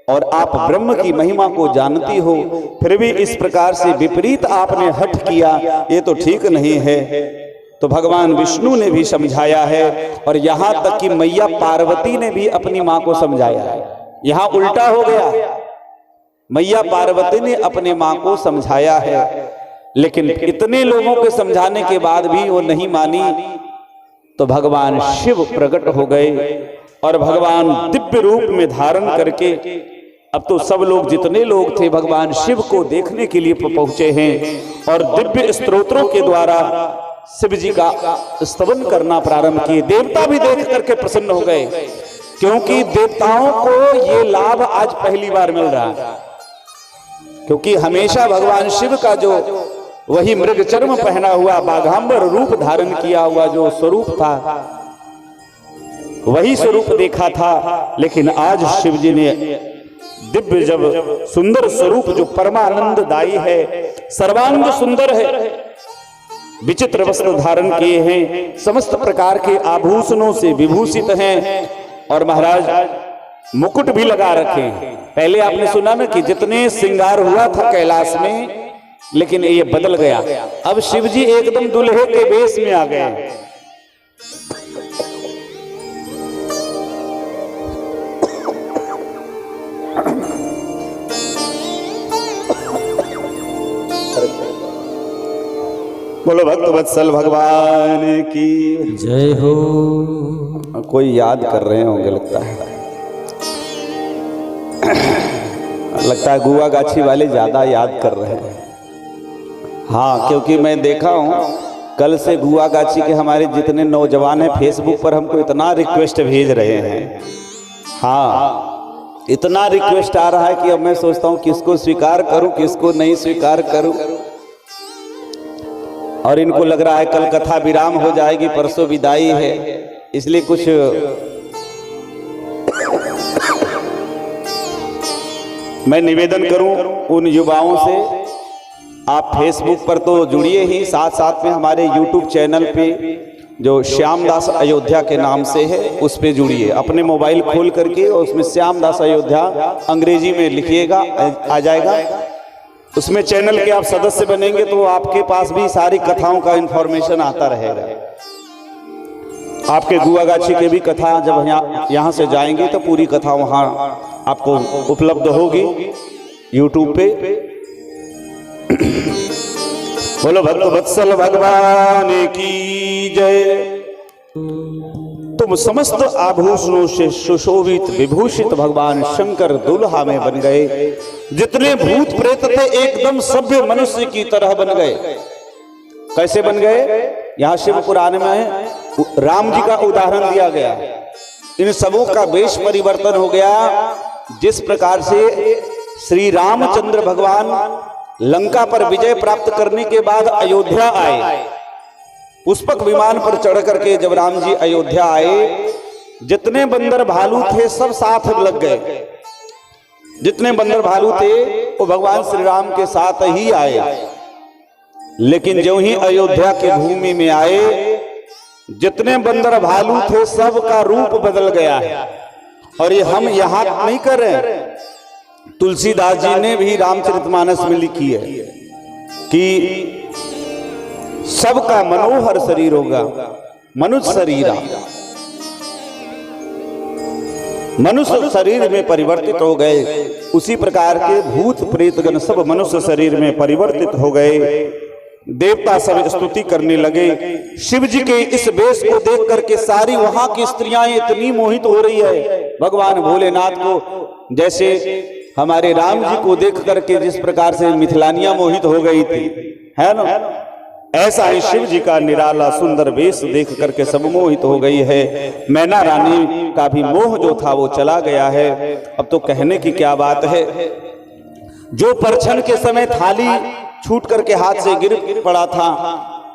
Speaker 1: और आप ब्रह्म की महिमा को जानती हो, फिर भी इस प्रकार से विपरीत आपने हठ किया, ये तो ठीक नहीं है। तो भगवान विष्णु ने भी समझाया है, और यहां तक कि मैया पार्वती ने भी अपनी मां को समझाया है। यहां उल्टा हो गया, मैया पार्वती ने अपने मां को समझाया है, लेकिन इतने लोगों के समझाने के बाद भी वो नहीं मानी। तो भगवान शिव प्रकट हो गए और भगवान दिव्य रूप में धारण करके, अब तो सब लोग, जितने लोग थे, भगवान शिव को देखने के लिए पहुंचे हैं और दिव्य स्तोत्रों के द्वारा शिव जी का स्तवन करना प्रारंभ किए। देवता भी देख करके प्रसन्न हो गए, क्योंकि देवताओं को ये लाभ आज पहली बार मिल रहा है, क्योंकि हमेशा भगवान शिव का जो वही मृग चर्म पहना हुआ, बाघांबर रूप धारण किया हुआ जो स्वरूप था, वही स्वरूप देखा था। लेकिन आज शिव जी ने दिव्य जब सुंदर स्वरूप, जो परमानंददायी है, सर्वांग सुंदर है, विचित्र वस्त्र धारण किए हैं, समस्त प्रकार के आभूषणों से विभूषित हैं, और महाराज मुकुट भी लगा रखे हैं। पहले आपने सुना ना कि जितने श्रृंगार हुआ था कैलाश में, लेकिन ये बदल गया, अब शिव जी एकदम दुल्हे के वेश में आ गए। बोलो भक्त वत्सल भगवान की
Speaker 2: जय हो।
Speaker 1: कोई याद कर रहे होंगे, लगता है गुआ गाछी वाले ज्यादा याद कर रहे हैं। हाँ, क्योंकि मैं देखा हूं कल से गुआ गाछी के हमारे जितने नौजवान हैं, फेसबुक पर हमको इतना रिक्वेस्ट भेज रहे हैं। हाँ, इतना रिक्वेस्ट आ रहा है कि अब मैं सोचता हूं किसको स्वीकार करूं, किसको नहीं स्वीकार करूं। और इनको लग रहा है कल कथा विराम हो जाएगी, परसों विदाई है, इसलिए कुछ मैं निवेदन करूं उन युवाओं से, आप फेसबुक पर तो जुड़िए ही, साथ साथ में हमारे यूट्यूब चैनल पे जो श्यामदास अयोध्या के नाम से है, उस पे जुड़िए। अपने मोबाइल खोल करके और उसमें श्यामदास अयोध्या अंग्रेजी में लिखिएगा, आ जाएगा। उसमें चैनल के आप सदस्य बनेंगे तो आपके पास भी सारी कथाओं का इंफॉर्मेशन आता रहेगा। आपके गुआगाछी के भी कथा जब यहाँ से जाएंगी तो पूरी कथा वहाँ आपको उपलब्ध होगी यूट्यूब पे। बोलो भक्त वत्सल भगवान की जय। तुम समस्त आभूषणों से सुशोभित विभूषित भगवान शंकर दुल्हा में बन गए। जितने भूत प्रेत थे एकदम सभ्य मनुष्य की तरह बन गए। कैसे बन गए? यहाँ शिव पुराण में राम जी का उदाहरण दिया गया। इन सबों का वेश परिवर्तन हो गया। जिस प्रकार से श्री रामचंद्र भगवान लंका पर विजय प्राप्त करने के बाद अयोध्या आए, पुष्पक विमान पर चढ़ करके जब राम जी अयोध्या आए, जितने बंदर भालू थे सब साथ लग गए। जितने बंदर भालू थे वो भगवान श्री राम के साथ ही आए। लेकिन जो ही अयोध्या के भूमि में आए, जितने बंदर भालू थे सब का रूप बदल गया है। और ये हम यहाँ नहीं कर रहे, तुलसीदास जी ने भी रामचरितमानस में लिखी है कि सबका मनोहर शरीर होगा, मनुष्य शरीरा। मनुष्य शरीर में परिवर्तित हो गए। उसी प्रकार के भूत प्रेतगण सब मनुष्य शरीर में परिवर्तित हो गए। देवता सब स्तुति करने लगे। शिव जी के इस वेश को देख करके सारी वहां की स्त्रियां इतनी मोहित हो रही है भगवान भोलेनाथ को, जैसे हमारे राम जी को देख करके जिस प्रकार से मिथिलानियां मोहित हो गई थी, है ना, ऐसा ही शिव जी का निराला सुंदर वेश देख करके सब मोहित हो गई है। मैना रानी का भी मोह जो था वो चला गया है। अब तो कहने की क्या बात है, जो परछन के समय थाली छूट करके हाथ से गिर पड़ा था,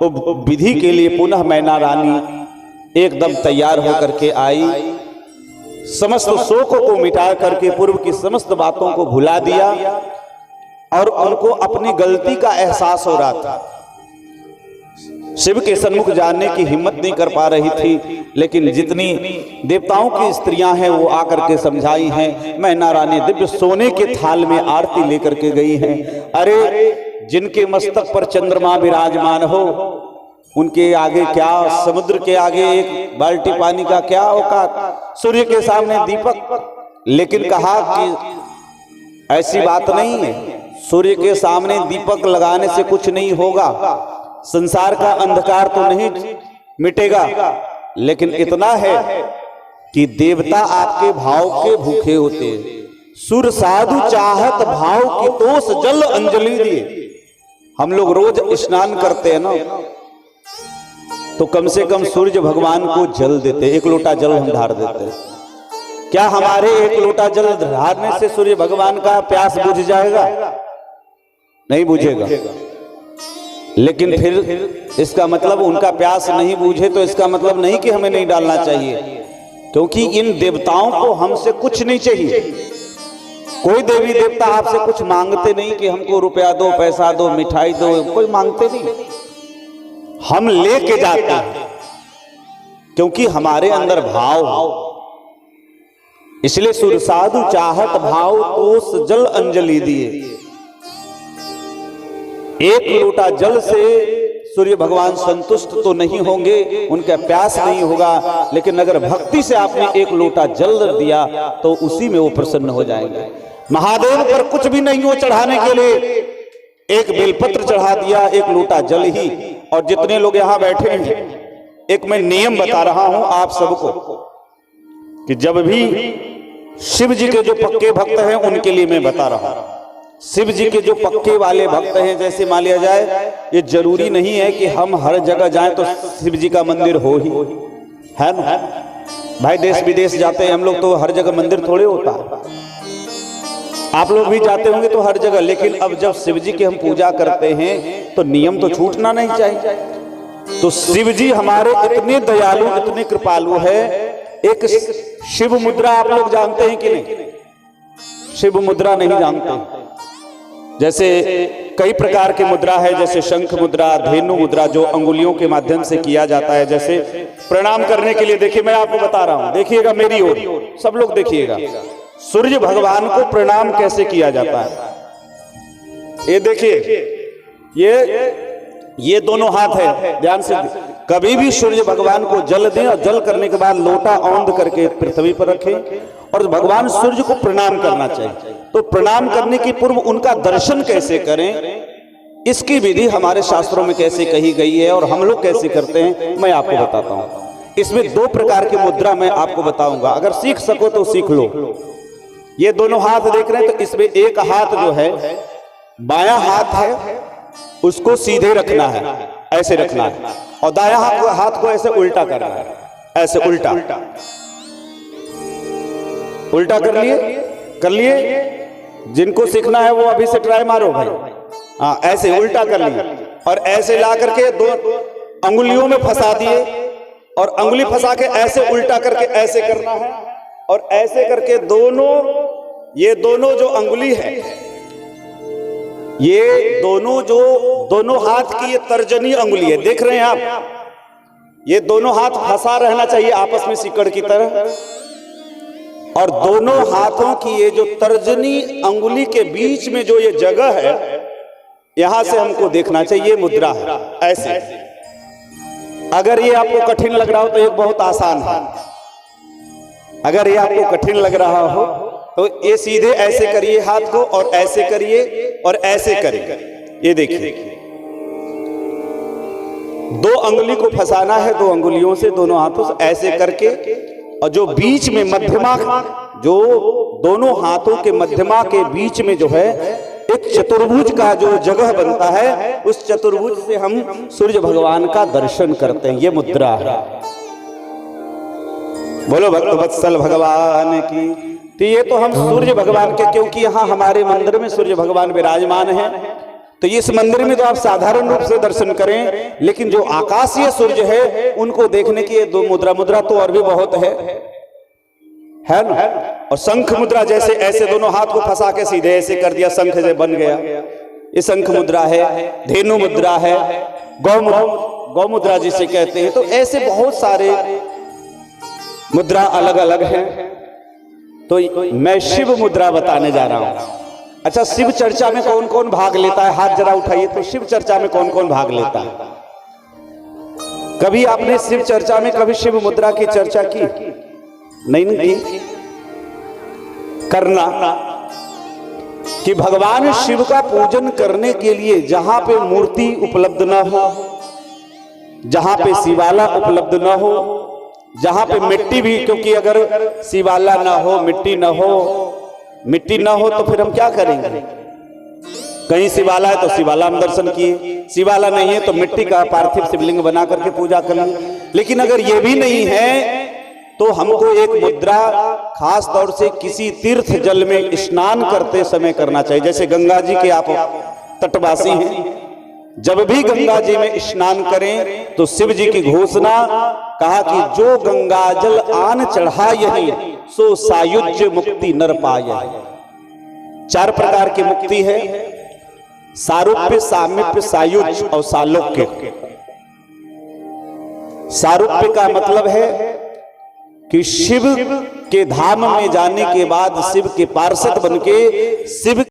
Speaker 1: वो विधि के लिए पुनः मैना रानी एकदम तैयार होकर के आई, समस्त शोकों को मिटा करके पूर्व की समस्त बातों को भुला दिया और उनको अपनी गलती का एहसास हो रहा था। शिव के सन्मुख जाने की हिम्मत नहीं कर पा रही थी, लेकिन जितनी देवताओं की स्त्रियां हैं वो आकर के समझाई हैं। मैना रानी दिव्य सोने के थाल में आरती लेकर के गई हैं। अरे जिनके मस्तक पर चंद्रमा विराजमान हो, उनके आगे क्या, समुद्र के आगे एक बाल्टी पानी का क्या औकात, सूर्य के सामने दीपक। लेकिन कहा कि ऐसी बात नहीं है, सूर्य के सामने दीपक लगाने से कुछ नहीं होगा, संसार का अंधकार तो नहीं मिटेगा, लेकिन इतना है कि देवता आपके भाव के भूखे होते हैं। सुर साधु चाहत भाव की तोस जल अंजलि दिए। हम लोग रोज स्नान करते हैं ना, तो कम से कम सूर्य भगवान को जल देते, एक लोटा जल हम ढार देते हैं। क्या हमारे एक लोटा जल ढारने से सूर्य भगवान का प्यास बुझ जाएगा? नहीं बुझेगा। लेकिन फिर इसका मतलब उनका प्यास नहीं बुझे तो इसका मतलब नहीं कि हमें नहीं डालना चाहिए, क्योंकि इन देवताओं को हमसे कुछ नहीं चाहिए। कोई देवी देवता आपसे कुछ मांगते नहीं कि हमको रुपया दो, पैसा दो, मिठाई दो, कोई मांगते नहीं। हम लेके जाते हैं क्योंकि हमारे अंदर भाव। इसलिए सुर साधु चाहत भाव तोस जल अंजलि दिए। एक लोटा जल से सूर्य भगवान संतुष्ट तो नहीं होंगे, उनका प्यास नहीं होगा, लेकिन अगर भक्ति से आपने एक लोटा जल दिया तो उसी में वो प्रसन्न हो जाएंगे। महादेव पर कुछ भी नहीं हो चढ़ाने के लिए, एक बेलपत्र चढ़ा दिया, एक लोटा जल ही। और जितने लोग यहां बैठे हैं, एक मैं नियम बता रहा हूं आप सबको कि जब भी शिव जी के जो पक्के भक्त हैं उनके लिए मैं बता रहा हूं। शिव जी के जो पक्के वाले भक्त हैं, जैसे मान लिया जाए, ये जरूरी नहीं है कि हम हर जगह जाएं तो शिव जी का मंदिर हो ही, है ना भाई। देश विदेश जाते हैं हम लोग तो हर जगह मंदिर थोड़े होता है। आप लोग भी जाते होंगे तो हर जगह, लेकिन अब जब शिव जी की हम पूजा करते हैं तो नियम तो छूटना नहीं चाहिए। तो शिव जी हमारे इतने दयालु, इतने कृपालु है। एक शिव मुद्रा आप लोग जानते हैं कि नहीं? शिव मुद्रा नहीं जानते? जैसे कई प्रकार की मुद्रा है, जैसे शंख मुद्रा, धेनु मुद्रा, जो अंगुलियों के माध्यम से किया जाता है। जैसे प्रणाम करने के लिए, देखिए मैं आपको बता रहा हूं, देखिएगा मेरी ओर, सब लोग देखिएगा, सूर्य भगवान को प्रणाम कैसे किया जाता है। ये देखिए, ये दोनों हाथ है, ध्यान से। कभी भी सूर्य भगवान को जल दें और जल करने के बाद लोटा औंध करके पृथ्वी पर रखें और भगवान सूर्य को प्रणाम करना चाहिए। तो प्रणाम करने की पूर्व उनका दर्शन कैसे करें, इसकी विधि हमारे शास्त्रों में कैसे कही गई है और हम लोग कैसे करते हैं, मैं आपको बताता हूं। इसमें दो प्रकार की मुद्रा मैं आपको बताऊंगा, अगर सीख सको तो सीख लो। ये दोनों हाथ देख रहे हैं, तो इसमें एक हाथ जो है बायां हाथ है, उसको सीधे रखना है, ऐसे रखना है, और दायां हाथ को ऐसे उल्टा करना है, ऐसे उल्टा उल्टा कर लिए। जिनको सीखना है वो अभी से ट्राई मारो भाई। हाँ, ऐसे उल्टा कर लिए और ऐसे ला करके दो अंगुलियों में फंसा दिए और अंगुली फंसा के ऐसे उल्टा करके ऐसे करना है और ऐसे करके दोनों, ये दोनों जो अंगुली है, ये दोनों हाथ की ये तर्जनी अंगुली है, देख रहे हैं आप, ये दोनों हाथ फंसा रहना चाहिए आपस में सिकड़ की तरह, और दोनों हाथों की ये जो तर्जनी अंगुली के बीच में जो ये जगह है, यहां से हमको देखना चाहिए, मुद्रा है ऐसे। अगर ये आपको कठिन लग रहा हो तो एक बहुत आसान है, अगर ये आपको कठिन लग रहा हो तो ये सीधे ऐसे करिए हाथ को, और ऐसे करिए और ऐसे करिए। ये देखिए, दो अंगुली को फंसाना है, दो अंगुलियों से, दोनों हाथों से ऐसे करके, और जो बीच में जो दोनों हाथों के मध्यमा के बीच में जो है एक चतुर्भुज का जो जगह बनता है, उस चतुर्भुज से हम सूर्य भगवान का दर्शन करते हैं। ये मुद्रा है। बोलो भक्त वत्सल भगवान की। तो ये तो हम सूर्य भगवान के, क्योंकि यहाँ हमारे मंदिर में सूर्य भगवान विराजमान है, तो इस मंदिर में तो आप साधारण रूप से दर्शन करें, लेकिन जो आकाशीय सूर्य है उनको देखने की ये दो मुद्रा तो और भी बहुत है ना। और शंख मुद्रा, जैसे ऐसे दोनों हाथ को फंसा के सीधे ऐसे कर दिया, शंख जैसे बन गया, ये शंख मुद्रा है। धेनु मुद्रा है, गौ मुद्रा जिसे कहते हैं। तो ऐसे बहुत सारे मुद्रा अलग अलग हैं। तो मैं शिव मुद्रा बताने जा रहा हूं। अच्छा, शिव चर्चा में कौन कौन भाग लेता है? हाथ जरा उठाइए। तो शिव चर्चा में कौन कौन भाग लेता है? कभी आपने शिव चर्चा में कभी शिव मुद्रा की चर्चा की? नहीं की। करना कि भगवान शिव का पूजन करने के लिए जहां पे मूर्ति उपलब्ध ना हो, जहां पे शिवाला उपलब्ध ना हो, जहां पे मिट्टी भी, क्योंकि अगर शिवाला ना हो, मिट्टी ना हो तो फिर हम क्या करेंगे? कहीं शिवाला है तो शिवाला हम दर्शन किए, शिवाला नहीं है तो मिट्टी का पार्थिव शिवलिंग बना करके पूजा कर ली। लेकिन अगर ये भी नहीं है तो हमको एक मुद्रा खास तौर से किसी तीर्थ जल में स्नान करते समय करना चाहिए। जैसे गंगा जी के आप तटवासी हैं, जब भी गंगा जी में स्नान करें तो शिव जी की घोषणा कहा कि जो गंगा जल आन चढ़ा यही सो सायुज्य मुक्ति नर पाए। 4 प्रकार की मुक्ति है, सारूप्य, सामीप्य, सायुज्य और सालोक्य। सारूप्य का मतलब है कि शिव के धाम में जाने के बाद शिव के पार्षद बनके शिव